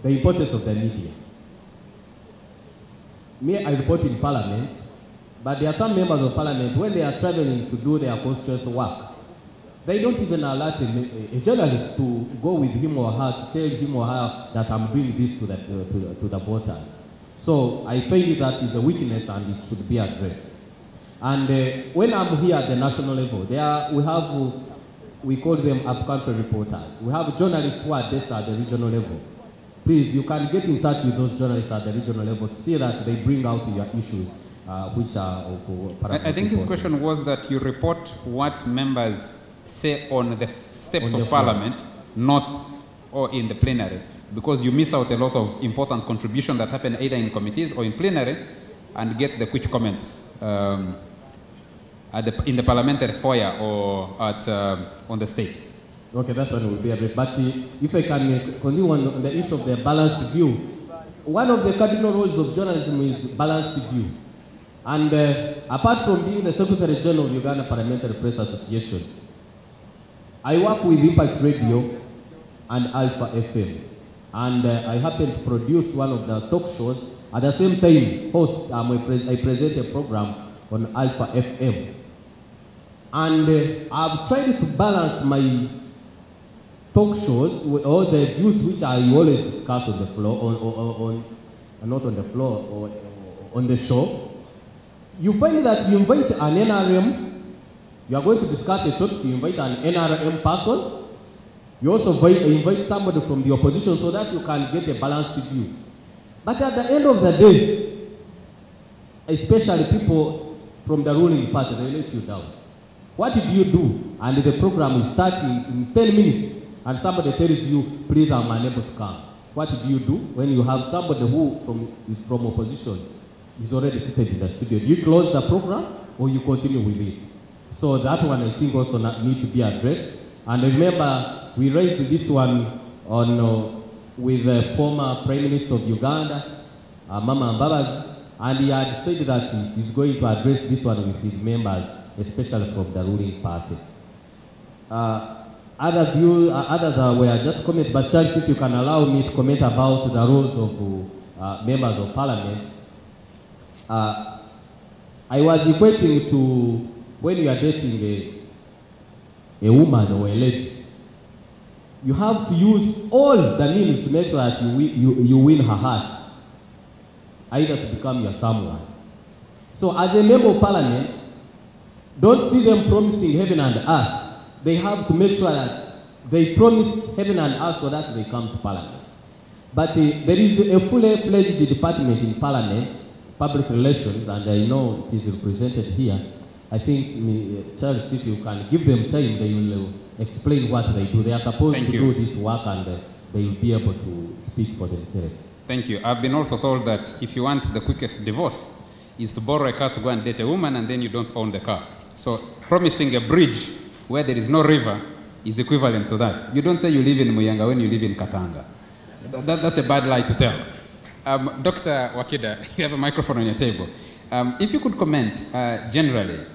the importance of the media. Me, I report in Parliament, but there are some members of Parliament, when they are traveling to do their constituency work, they don't even alert a journalist to go with him or her, to tell him or her that I'm doing this to the voters. So I feel that is a weakness and it should be addressed. And when I'm here at the national level, we call them up-country reporters. We have journalists who are based at the regional level. Please, you can get in touch with those journalists at the regional level to see that they bring out your issues, which are of I think his question was that you report what members say on the steps of Parliament, not or in the plenary, because you miss out a lot of important contributions that happen either in committees or in plenary, and get the quick comments in the parliamentary foyer or on the steps. Okay, that one will be addressed. But if I can continue on the issue of the balanced view, one of the cardinal roles of journalism is balanced view. And apart from being the Secretary General of Uganda Parliamentary Press Association, I work with Impact Radio and Alpha FM. And I happen to produce one of the talk shows. At the same time, I present a program on Alpha FM. And I've tried to balance my talk shows with all the views which I always discuss on the floor, not on the floor, or on the show. You find that you invite an NRM, you are going to discuss a topic, you invite an NRM person, you also invite somebody from the opposition so that you can get a balanced view. But at the end of the day, especially people from the ruling party, they let you down. What did you do? And the program is starting in 10 minutes. And somebody tells you, please, I'm unable to come. What do you do when you have somebody who is from opposition, is already seated in the studio? Do you close the program or you continue with it? So that one I think also need to be addressed. And remember, we raised this one with the former Prime Minister of Uganda, Mama Mbabazi, and he had said that he's going to address this one with his members, especially from the ruling party. Others were just comments, but Charles, if you can allow me to comment about the roles of members of Parliament. I was equating to when you are dating a woman or a lady, you have to use all the means to make sure that you win her heart, either to become your someone. So as a member of Parliament, don't see them promising heaven and earth. They have to make sure that they promise heaven and earth so that they come to Parliament. But there is a fully-fledged department in Parliament, Public Relations, and I know it is represented here. I think, Charles, if you can give them time, they will explain what they do. They are supposed to do this work, and they will be able to speak for themselves. Thank you. I've been also told that if you want the quickest divorce, is to borrow a car to go and date a woman, and then you don't own the car. So promising a bridge where there is no river is equivalent to that. You don't say you live in Muyanga when you live in Katanga. That's a bad lie to tell. Dr. Wakida, you have a microphone on your table. If you could comment generally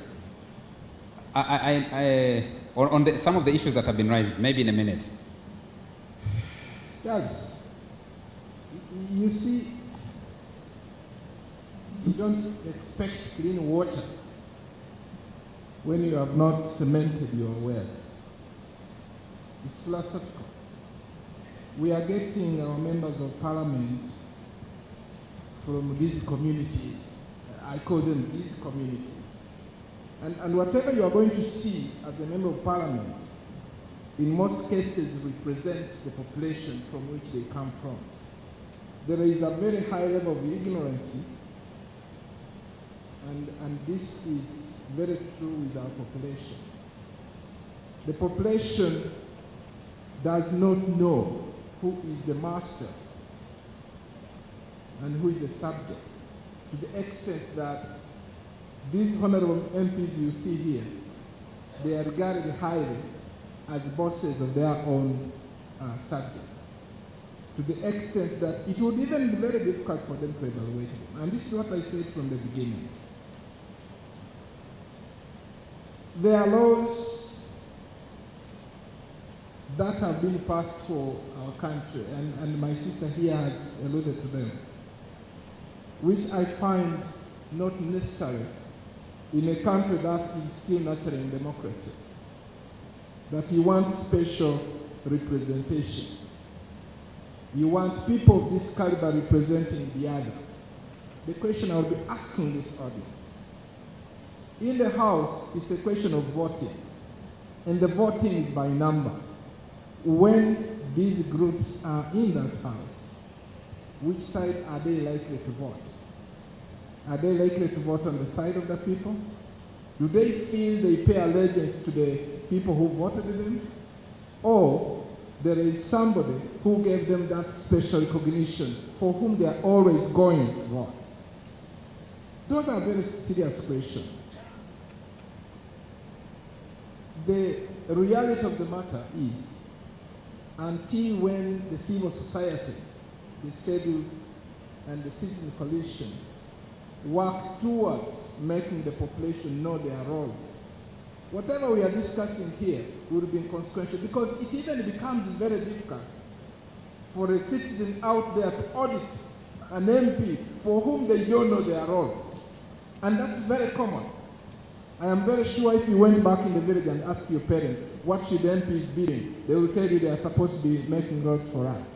on some of the issues that have been raised, maybe in a minute. Charles, you see, you don't expect clean water when you have not cemented your wells. It's philosophical. We are getting our members of parliament from these communities. I call them these communities. And whatever you are going to see as a member of parliament, in most cases represents the population from which they come from. There is a very high level of ignorance, and this is very true with our population. The population does not know who is the master and who is the subject, to the extent that these honorable MPs you see here, they are regarded highly as bosses of their own subjects, to the extent that it would even be very difficult for them to evaluate them. And this is what I said from the beginning. There are laws that have been passed for our country, and my sister here has alluded to them, which I find not necessary in a country that is still nurturing democracy, that you want special representation. You want people of this caliber representing the other. The question I will be asking this audience. In the House, it's a question of voting, and the voting is by number. When these groups are in that House, which side are they likely to vote? Are they likely to vote on the side of the people? Do they feel they pay allegiance to the people who voted them? Or there is somebody who gave them that special recognition for whom they are always going to vote? Those are very serious questions. The reality of the matter is, until when the civil society, the CEDU, and the Citizen Coalition work towards making the population know their roles, whatever we are discussing here will be inconsequential, because it even becomes very difficult for a citizen out there to audit an MP for whom they don't know their roles. And that's very common. I am very sure if you went back in the village and asked your parents, what should the MPs be doing? They will tell you they are supposed to be making roads for us.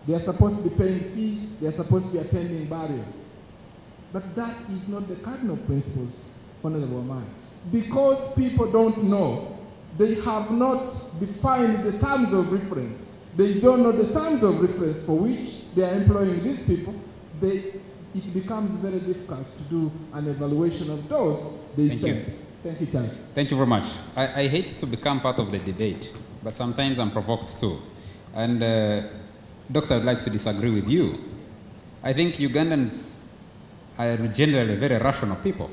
They are supposed to be paying fees. They are supposed to be attending barriers. But that is not the cardinal principles, Honorable Man. Because people don't know, they have not defined the terms of reference. They don't know the terms of reference for which they are employing these people. It becomes very difficult to do an evaluation of those they sent. Thank you, Charles. Thank you very much. I hate to become part of the debate, but sometimes I'm provoked too. And Doctor, I'd like to disagree with you. I think Ugandans are generally very rational people.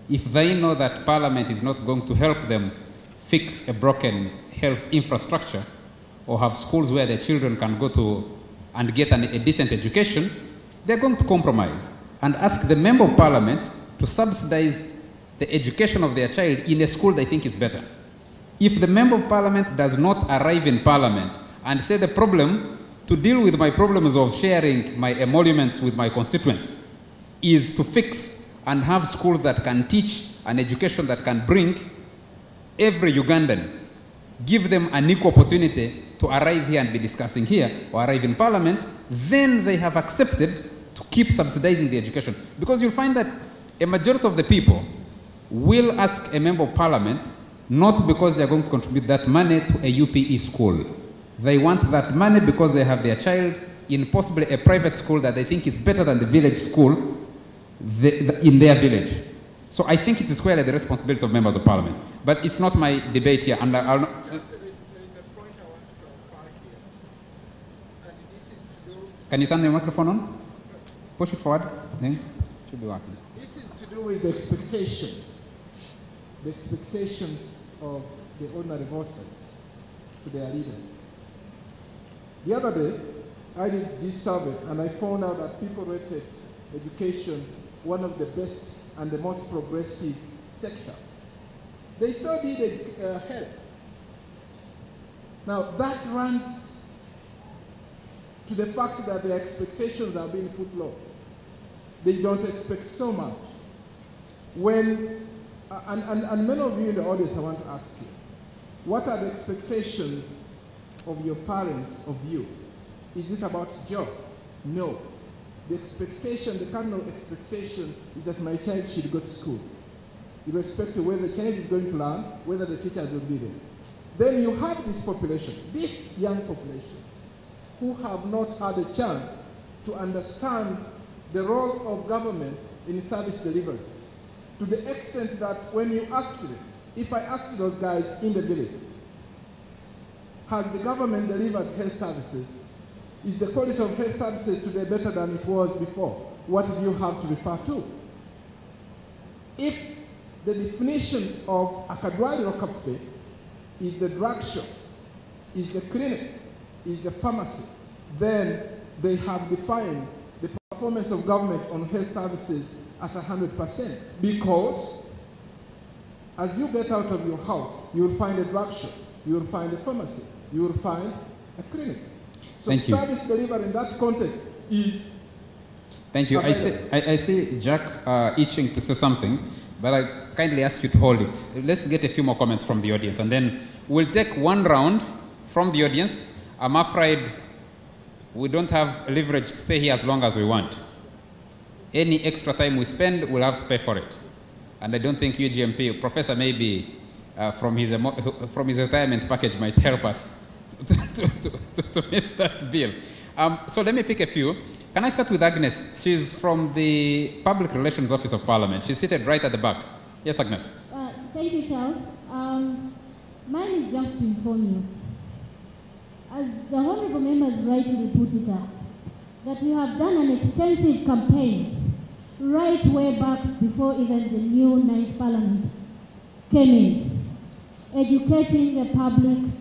If they know that Parliament is not going to help them fix a broken health infrastructure or have schools where their children can go to and get a decent education, they're going to compromise and ask the Member of Parliament to subsidize the education of their child in a school they think is better. If the Member of Parliament does not arrive in Parliament and say the problem, to deal with my problems of sharing my emoluments with my constituents, is to fix and have schools that can teach an education that can bring every Ugandan, give them an equal opportunity to arrive here and be discussing here or arrive in Parliament, then they have accepted to keep subsidizing the education. Because you'll find that a majority of the people will ask a Member of Parliament not because they're going to contribute that money to a UPE school, They want that money because they have their child in possibly a private school that they think is better than the village school in their village. So I think it is squarely the responsibility of members of parliament. But it's not my debate here. And I'll not, there is a point I want to clarify here. And this is to do... Can you turn the microphone on? Push it forward. Then should be working. This is to do with the expectations of the ordinary voters to their leaders. The other day, I did this survey and I found out that people rated education one of the best and the most progressive sector. They still did health. Now that runs to the fact that their expectations are being put low. They don't expect so much. When, and many of you in the audience, I want to ask you, what are the expectations of your parents of you? Is it about job? No. The expectation, the cardinal expectation is that my child should go to school, irrespective of whether the child is going to learn, whether the teachers will be there. Then you have this population, this young population, who have not had a chance to understand the role of government in service delivery, to the extent that when you ask them, if I ask those guys in the village, has the government delivered health services? Is the quality of health services today better than it was before? What do you have to refer to? If the definition of Akadwali Okape is the drug shop, is the clinic, is the pharmacy, then they have defined the performance of government on health services at 100%. Because as you get out of your house, you will find a drug shop, you will find a pharmacy, you will find a clinic. So thank you. Service delivery in that context is... Thank you. I see Jack itching to say something, but I kindly ask you to hold it. Let's get a few more comments from the audience, and then we'll take one round from the audience. I'm afraid we don't have leverage to stay here as long as we want. Any extra time we spend, we'll have to pay for it. And I don't think UGMP, Professor maybe from his retirement package might help us to meet that bill. So let me pick a few. Can I start with Agnes? She's from the Public Relations Office of Parliament. She's seated right at the back. Yes, Agnes. Thank you, Charles. Mine is just to inform you. As the honorable members rightly put it up, that we have done an extensive campaign right way back before even the new 9th Parliament came in, educating the public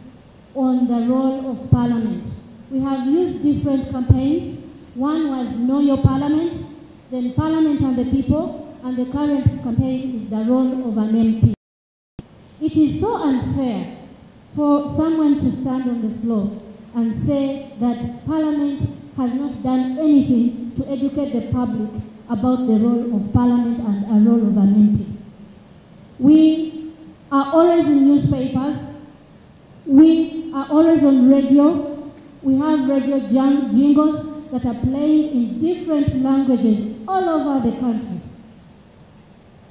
on the role of Parliament. We have used different campaigns. One was Know Your Parliament, then Parliament and the People, and the current campaign is the role of an MP. It is so unfair for someone to stand on the floor and say that Parliament has not done anything to educate the public about the role of Parliament and a role of an MP. We are always in newspapers. We are always on radio. We have radio jingles that are playing in different languages all over the country.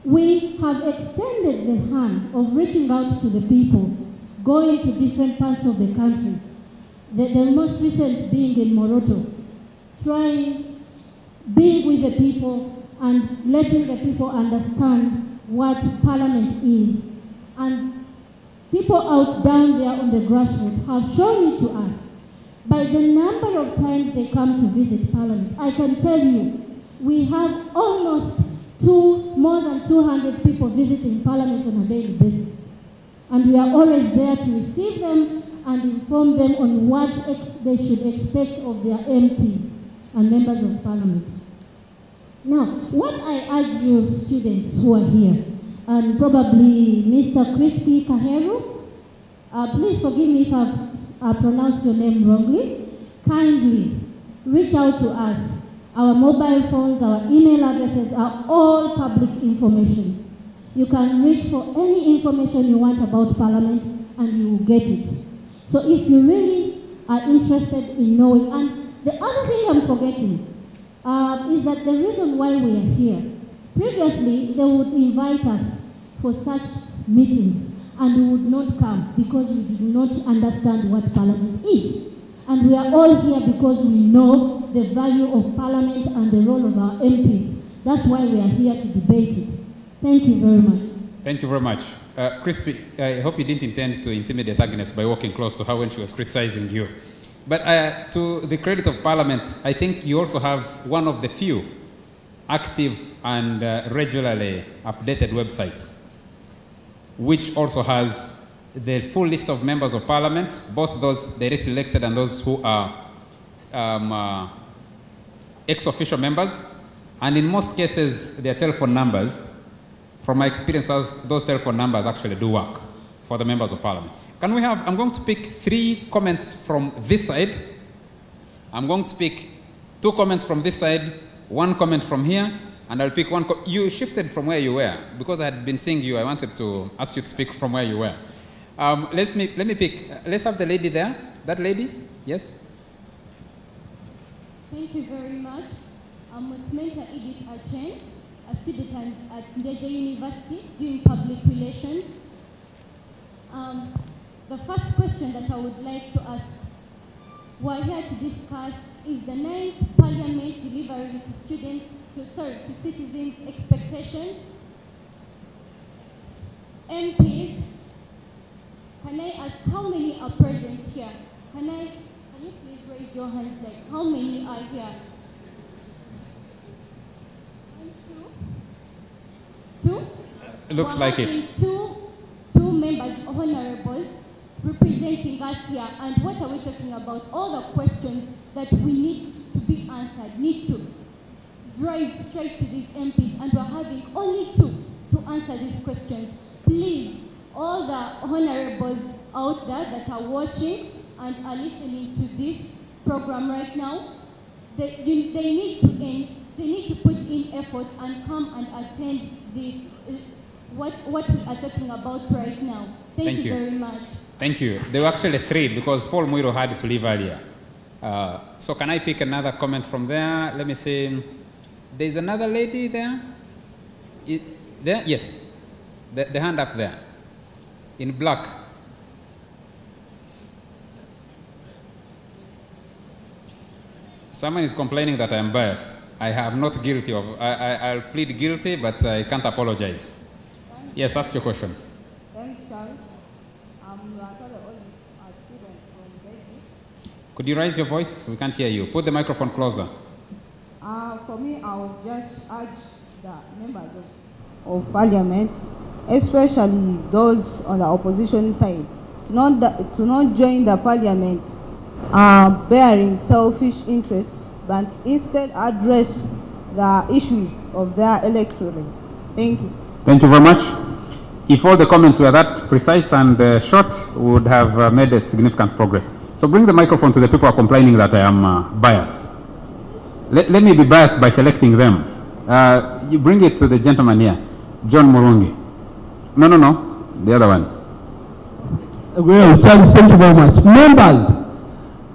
We have extended the hand of reaching out to the people, going to different parts of the country. The most recent being in Moroto, being with the people and letting the people understand what Parliament is. And people out down there on the grassroots have shown it to us. By the number of times they come to visit Parliament, I can tell you, we have almost more than 200 people visiting Parliament on a daily basis. And we are always there to receive them and inform them on what they should expect of their MPs and members of Parliament. Now, what I urge you students who are here, and probably Mr. Crispy Kaheru, please forgive me if I've pronounced your name wrongly, kindly reach out to us. Our mobile phones, our email addresses are all public information. You can reach for any information you want about Parliament and you will get it. So if you really are interested in knowing, and the other thing I'm forgetting is that the reason why we are here, previously they would invite us for such meetings and we would not come because we do not understand what Parliament is. And we are all here because we know the value of Parliament and the role of our MPs. That's why we are here to debate it. Thank you very much. Thank you very much. Crispy, I hope you didn't intend to intimidate Agnes by walking close to her when she was criticizing you. But to the credit of Parliament, I think you also have one of the few active and regularly updated websites, which also has the full list of members of Parliament, both those directly elected and those who are ex-official members, and in most cases, their telephone numbers. From my experience, those telephone numbers actually do work for the members of Parliament. Can we have, I'm going to pick 3 comments from this side. I'm going to pick 2 comments from this side, 1 comment from here, and I'll pick 1. You shifted from where you were. Because I had been seeing you, I wanted to ask you to speak from where you were. Let me pick, let's have the lady there. That lady, yes? Thank you very much. I'm Osmenta Edith Achen, a student at Ndeje University doing public relations. The first question that I would like to ask, we're here to discuss, is the 9th Parliament delivering to to citizens' expectations? MPs, can I ask how many are present here? Can you please raise your hands, like how many are here? 2? Looks like it. Two members, honorables, representing us here. And what are we talking about? All the questions that we need to be answered, need to drive straight to these MPs, and we're having only 2 to answer these questions. Please, all the honorables out there that are watching and are listening to this program right now, they need to put in effort and come and attend this, what we are talking about right now. Thank you very much. Thank you. There were actually 3 because Paul Muiro had to leave earlier. So can I pick another comment from there? Let me see. There's another lady there. There? Yes. The hand up there. In black. Someone is complaining that I am biased. I am not guilty of, I'll plead guilty, but I can't apologize. Yes, ask your question. Thanks, Charles. I'm a student from Beijing. Could you raise your voice? We can't hear you. Put the microphone closer. For me, I would just urge the members of Parliament, especially those on the opposition side, to not join the Parliament bearing selfish interests, but instead address the issues of their electorate. Thank you. Thank you very much. If all the comments were that precise and short, we would have made a significant progress. So bring the microphone to the people who are complaining that I am biased. Let me be biased by selecting them. You bring it to the gentleman here, John Murungi. No, the other one. Well, Charles, thank you very much. Members,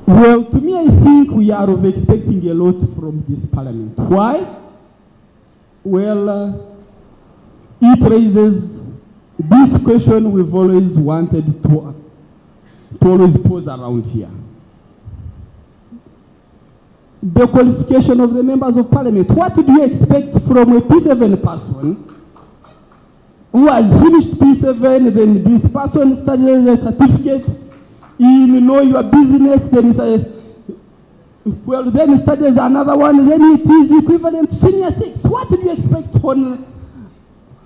well, to me, I think we are expecting a lot from this Parliament. Why? Well, it raises this question we've always wanted to always pose around here. The qualification of the members of Parliament. What do you expect from a P7 person who has finished P7, then this person studied a certificate in your business, then studies another one, then it is equivalent to senior 6. What do you expect on?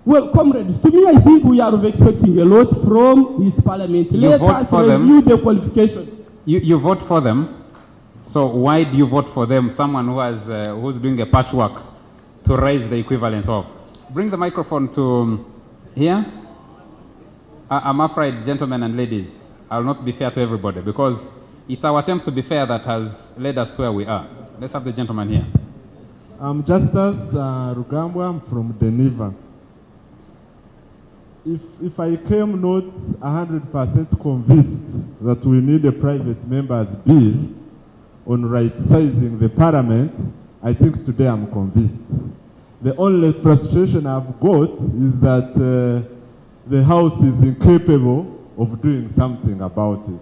Well, comrades, to me, I think we are expecting a lot from this Parliament. Let us review the qualifications. You vote for them. So why do you vote for them? Someone who has who's doing a patchwork to raise the equivalent of. Bring the microphone to here. I'm afraid, gentlemen and ladies, I'll not be fair to everybody because it's our attempt to be fair that has led us to where we are. Let's have the gentleman here. I'm Justus Rugambwa. I'm from Geneva. If I came not 100% convinced that we need a private members bill on right-sizing the Parliament, I think today I'm convinced. The only frustration I've got is that the House is incapable of doing something about it.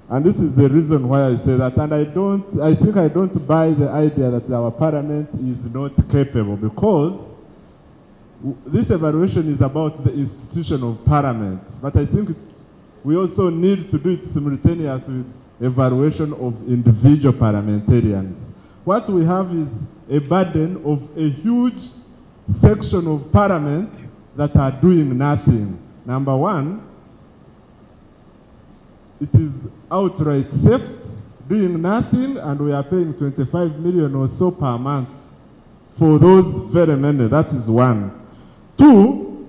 And this is the reason why I say that, and I think I don't buy the idea that our Parliament is not capable, because this evaluation is about the institution of Parliament. But I think we also need to do it simultaneously with evaluation of individual parliamentarians. What we have is a burden of a huge section of Parliament that are doing nothing. Number one, it is outright theft, doing nothing, and we are paying 25 million or so per month for those very many. That is one. Two,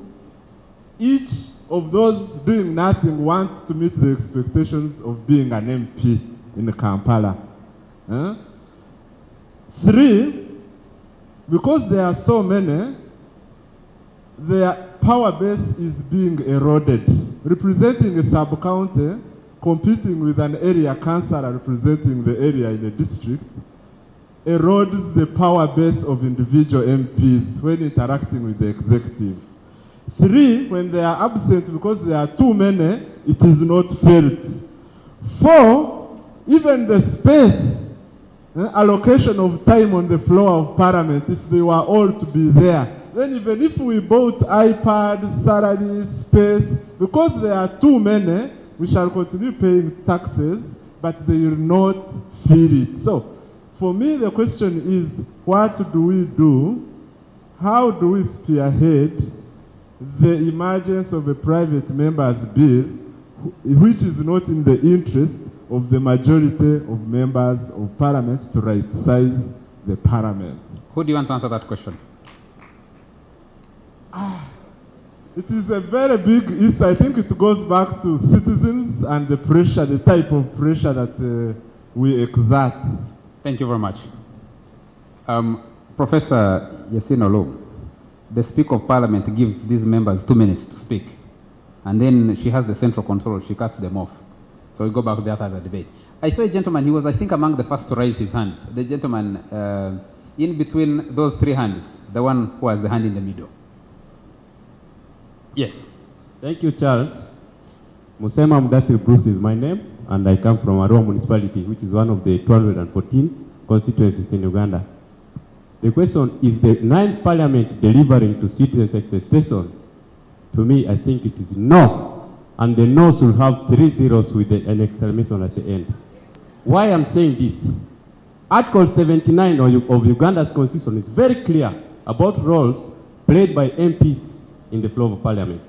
each of those doing nothing wants to meet the expectations of being an MP in Kampala. Three, because there are so many, their power base is being eroded. Representing a sub-county, competing with an area councillor representing the area in a district, erodes the power base of individual MPs when interacting with the executive. Three, when they are absent because there are too many, it is not felt. Four, even the space, allocation of time on the floor of Parliament, if they were all to be there, then even if we bought iPads, salaries, space, because there are too many, we shall continue paying taxes, but they will not feel it. So, for me, the question is, what do we do? How do we spearhead the emergence of a private member's bill, which is not in the interest of the majority of members of Parliament to right-size the Parliament? Who do you want to answer that question? It is a very big issue. I think it goes back to citizens and the pressure, the type of pressure that we exert. Thank you very much. Professor Yasin Olu, the Speaker of Parliament gives these members 2 minutes to speak. And then she has the central control, she cuts them off. So we go back there after the debate. I saw a gentleman, he was, I think, among the first to raise his hands. The gentleman in between those three hands, the one who has the hand in the middle. Yes. Thank you, Charles. Musema Mdathir Bruce is my name, and I come from Arua municipality, which is one of the 214 constituencies in Uganda. The question is the 9th Parliament delivering to citizens expectation? To me, I think it is no. And the no should have 3 zeros with an exclamation at the end. Why I'm saying this? Article 79 of Uganda's constitution is very clear about roles played by MPs in the floor of Parliament.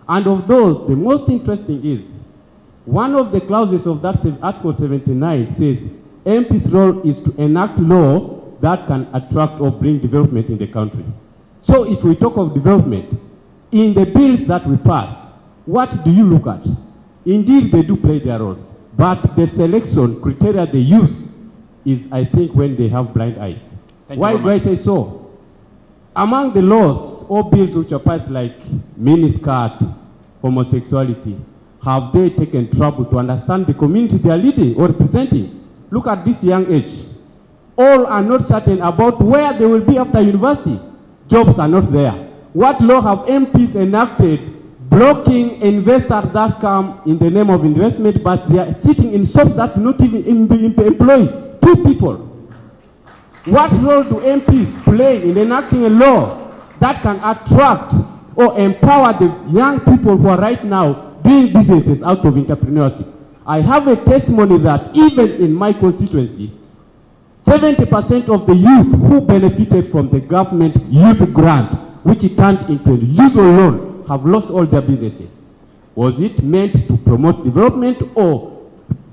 And of those, the most interesting is, one of the clauses of that Article 79 says, MP's role is to enact law that can attract or bring development in the country. So if we talk of development, in the bills that we pass, what do you look at? Indeed, they do play their roles, but the selection criteria they use is, I think, when they have blind eyes. Why do I say so? Among the laws or bills which are passed, like miniskirt, homosexuality, have they taken trouble to understand the community they are leading or representing? Look at this young age. All are not certain about where they will be after university. Jobs are not there. What law have MPs enacted blocking investors that come in the name of investment, but they are sitting in shops that do not even employ 2 people? What role do MPs play in enacting a law that can attract or empower the young people who are right now doing businesses out of entrepreneurship? I have a testimony that even in my constituency, 70% of the youth who benefited from the government youth grant, which it turned into a youth loan, have lost all their businesses. Was it meant to promote development or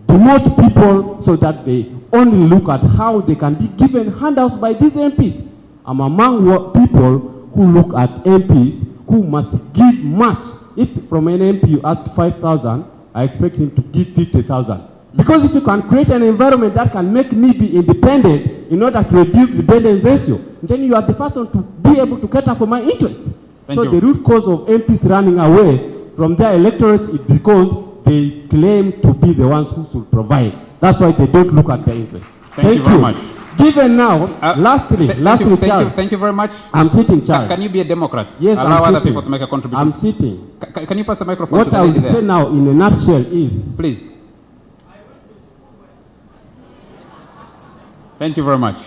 demote people so that they only look at how they can be given handouts by these MPs? I'm among people who look at MPs who must give much. If from an MP you ask 5,000, I expect him to give 50,000. Because if you can create an environment that can make me be independent in order to reduce the dependence ratio, then you are the first one to be able to cater for my interest. So the root cause of MPs running away from their electorates is because they claim to be the ones who should provide. That's why they don't look at their interest. Thank you very much. Given now, lastly, Charles. Thank you very much. I'm sitting, Charles. Can you be a Democrat? Yes, allow I'm other sitting. people to make a contribution. I'm sitting. Can you pass the microphone what to the I lady would there? say now in a nutshell is... Please. Thank you very much.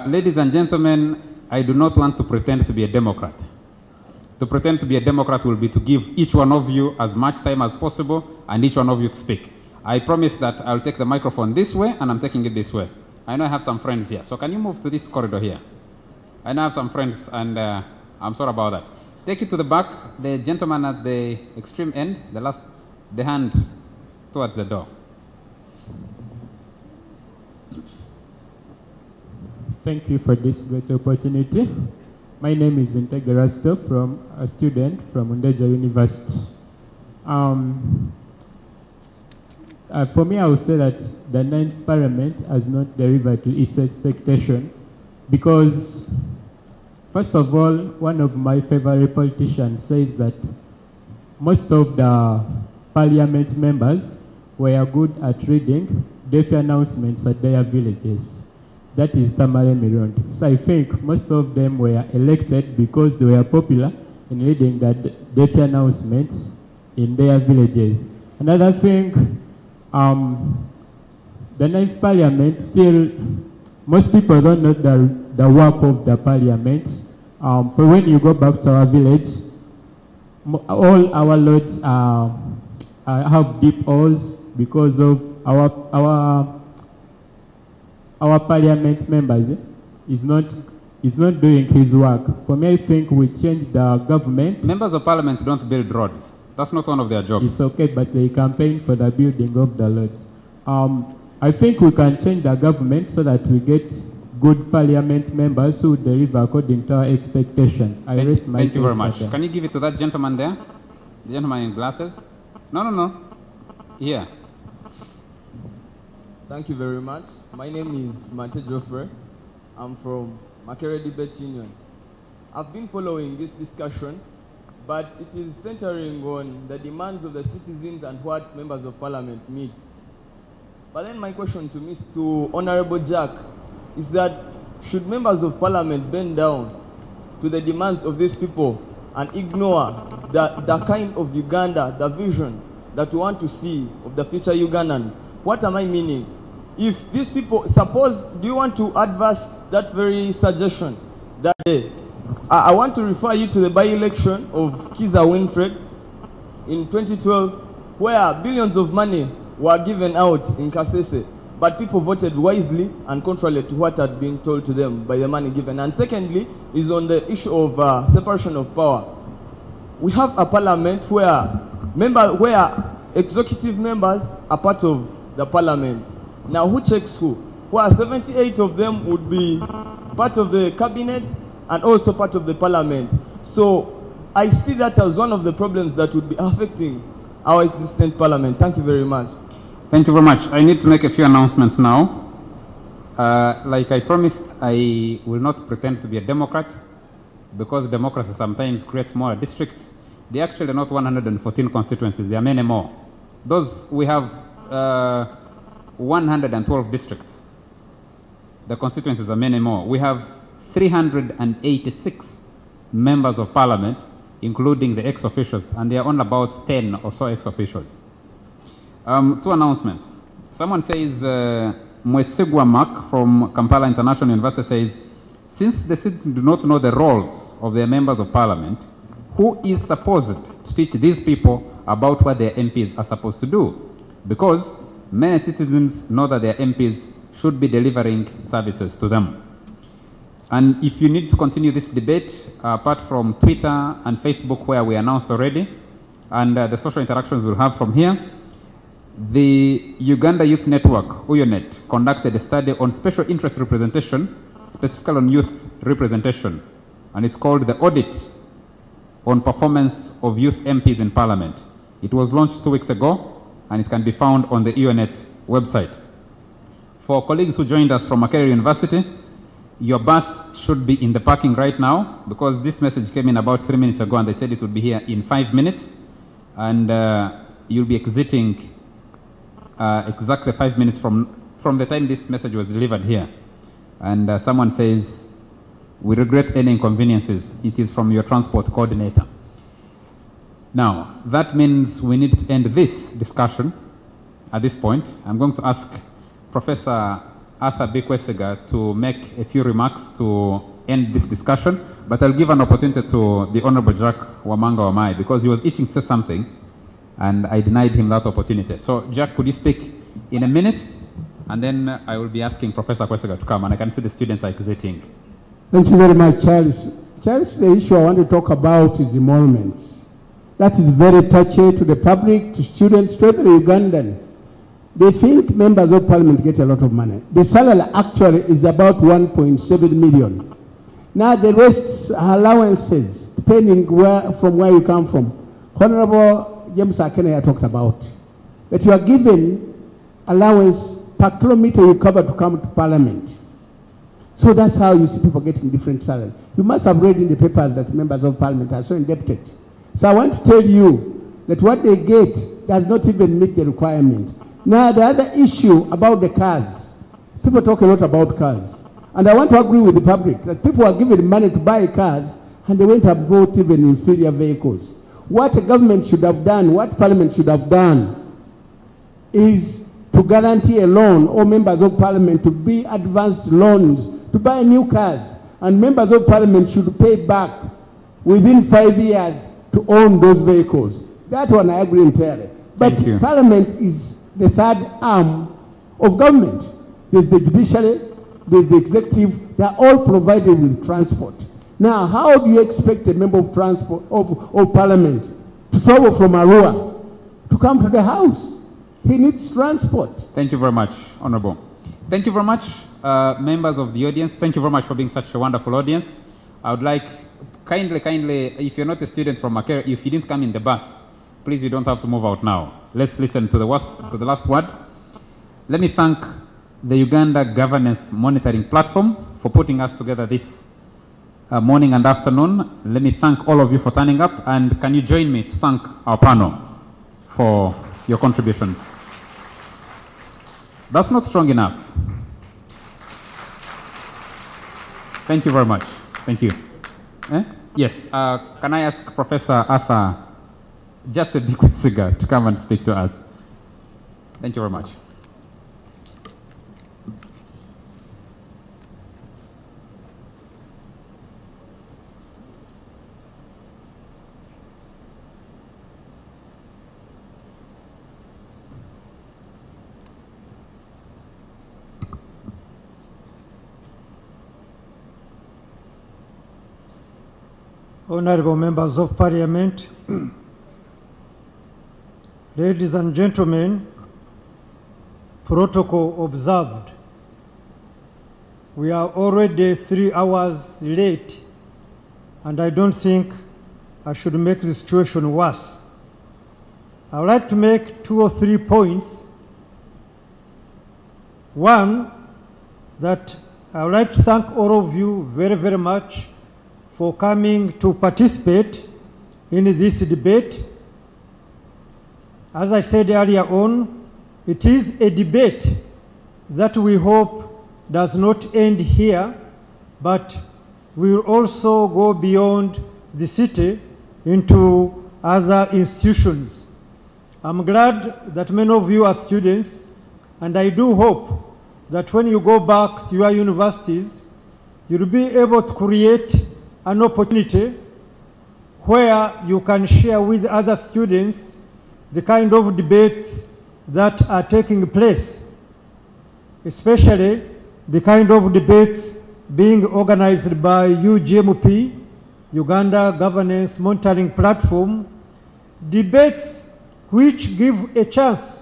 Ladies and gentlemen, I do not want to pretend to be a Democrat. To pretend to be a Democrat will be to give each one of you as much time as possible and each one of you to speak. I promise that I'll take the microphone this way and I'm taking it this way. I know I have some friends here, so can you move to this corridor here? I know I have some friends and I'm sorry about that. Take it to the back, the gentleman at the extreme end, the hand towards the door. Thank you for this great opportunity. My name is Integrasto, from a student from Undeja University. For me, I would say that the 9th Parliament has not delivered to its expectation because, first of all, one of my favorite politicians says that most of the Parliament members were good at reading deaf announcements at their villages. That is Tamale Mirondi. So I think most of them were elected because they were popular in reading the deaf announcements in their villages. Another thing, the 9th Parliament, still, most people don't know the work of the Parliament. For when you go back to our village, all our lords have deep holes because of our Parliament members is not doing his work. For me, I think we change the government. Members of Parliament don't build roads. That's not one of their jobs. It's okay, but they campaign for the building of the roads. I think we can change the government so that we get good Parliament members who deliver according to our expectation. Thank you very much. Can you give it to that gentleman there? The gentleman in glasses? No. Here. Thank you very much. My name is Mate Joffre. I'm from Makere Debate Union. I've been following this discussion, but it is centering on the demands of the citizens and what members of parliament meet. But then my question to Honorable Jack is that should members of parliament bend down to the demands of these people and ignore the kind of Uganda, the vision that we want to see of the future Ugandans? What am I meaning? If these people, suppose, do you want to adverse that very suggestion that day? I want to refer you to the by-election of Kiza Winfred in 2012, where billions of money were given out in Kasese, but people voted wisely and contrary to what had been told to them by the money given. And secondly, is on the issue of separation of power. We have a parliament where executive members are part of the parliament. Now who checks who? Where 78 of them would be part of the cabinet and also part of the parliament. So I see that as one of the problems that would be affecting our existing parliament. Thank you very much. Thank you very much. I need to make a few announcements now. Like I promised, I will not pretend to be a Democrat because democracy sometimes creates smaller districts. They actually are not 114 constituencies. There are many more. We have 112 districts. The constituencies are many more. We have 386 members of parliament, including the ex-officials, and there are only about 10 or so ex-officials. Two announcements. Someone says, Mwesegwa Mark from Kampala International University says, since the citizens do not know the roles of their members of parliament, who is supposed to teach these people about what their MPs are supposed to do? Because many citizens know that their MPs should be delivering services to them. And if you need to continue this debate, apart from Twitter and Facebook, where we announced already, and the social interactions we'll have from here, the Uganda Youth Network, UYONET, conducted a study on special interest representation, specifically on youth representation, and it's called the Audit on Performance of Youth MPs in Parliament. It was launched 2 weeks ago, and it can be found on the UYONET website. For colleagues who joined us from Makerere University, your bus should be in the parking right now, because this message came in about 3 minutes ago, and they said it would be here in 5 minutes, and you'll be exiting exactly 5 minutes from from the time this message was delivered here. And someone says, we regret any inconveniences. It is from your transport coordinator. Now, that means we need to end this discussion at this point. I'm going to ask Professor Arthur B. Kwesiga to make a few remarks to end this discussion, but I'll give an opportunity to the Honorable Jack Wamanga Wamai because he was itching to say something and I denied him that opportunity. So Jack, could you speak in a minute? And then I will be asking Professor Kwesiga to come, and I can see the students are exiting. Thank you very much, Charles. Charles, the issue I want to talk about is emoluments. That is very touchy to the public, to students, to every Ugandan. They think members of parliament get a lot of money. The salary actually is about 1.7 million. Now the rest are allowances, depending from where you come from. Honorable James Akene talked about that you are given allowance per kilometer you cover to come to parliament. So that's how you see people getting different salaries. You must have read in the papers that members of parliament are so indebted. So I want to tell you that what they get does not even meet the requirement. Now the other issue about the cars, people talk a lot about cars. And I want to agree with the public that people are given money to buy cars and they went and bought even inferior vehicles. What the government should have done, what parliament should have done is to guarantee a loan or members of parliament to be advanced loans to buy new cars, and members of parliament should pay back within 5 years to own those vehicles. That one I agree entirely. But parliament is the third arm of government. There's the judiciary, there's the executive, they're all provided with transport. Now, how do you expect a member of transport of parliament to travel from Arua to come to the house? He needs transport. Thank you very much, Honorable. Thank you very much, members of the audience. Thank you very much for being such a wonderful audience. I would like, kindly, if you're not a student from Makere, if you didn't come in the bus, please, you don't have to move out now. Let's listen to the last word. Let me thank the Uganda Governance Monitoring Platform for putting us together this morning and afternoon. Let me thank all of you for turning up, and can you join me to thank our panel for your contributions? That's not strong enough. Thank you very much. Thank you. Yes, can I ask Professor Arthur just a big cigar to come and speak to us? Thank you very much. Honorable members of parliament, ladies and gentlemen, protocol observed. We are already 3 hours late, and I don't think I should make the situation worse. I would like to make 2 or 3 points. One, that I would like to thank all of you very, very much for coming to participate in this debate. As I said earlier on, it is a debate that we hope does not end here, but will also go beyond the city into other institutions. I'm glad that many of you are students, and I do hope that when you go back to your universities, you'll be able to create an opportunity where you can share with other students the kind of debates that are taking place, especially the kind of debates being organized by UGMP, Uganda Governance Monitoring Platform, debates which give a chance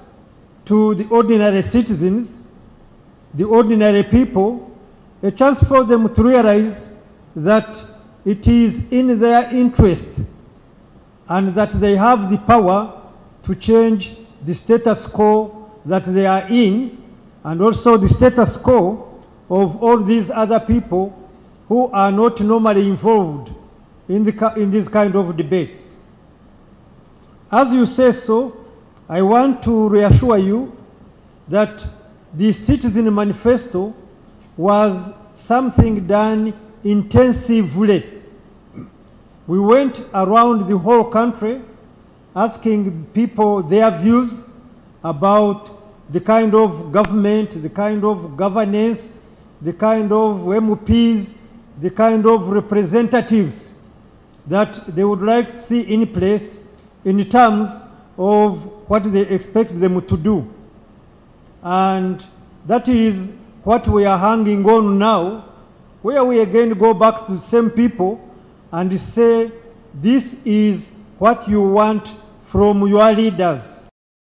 to the ordinary citizens, the ordinary people, a chance for them to realize that it is in their interest and that they have the power to change the status quo that they are in, and also the status quo of all these other people who are not normally involved in this kind of debates. As you say so, I want to reassure you that the Citizen Manifesto was something done intensively. We went around the whole country asking people their views about the kind of government, the kind of governance, the kind of MPs, the kind of representatives that they would like to see in place in terms of what they expect them to do. And that is what we are hanging on now, where we again go back to the same people and say, this is what you want from your leaders.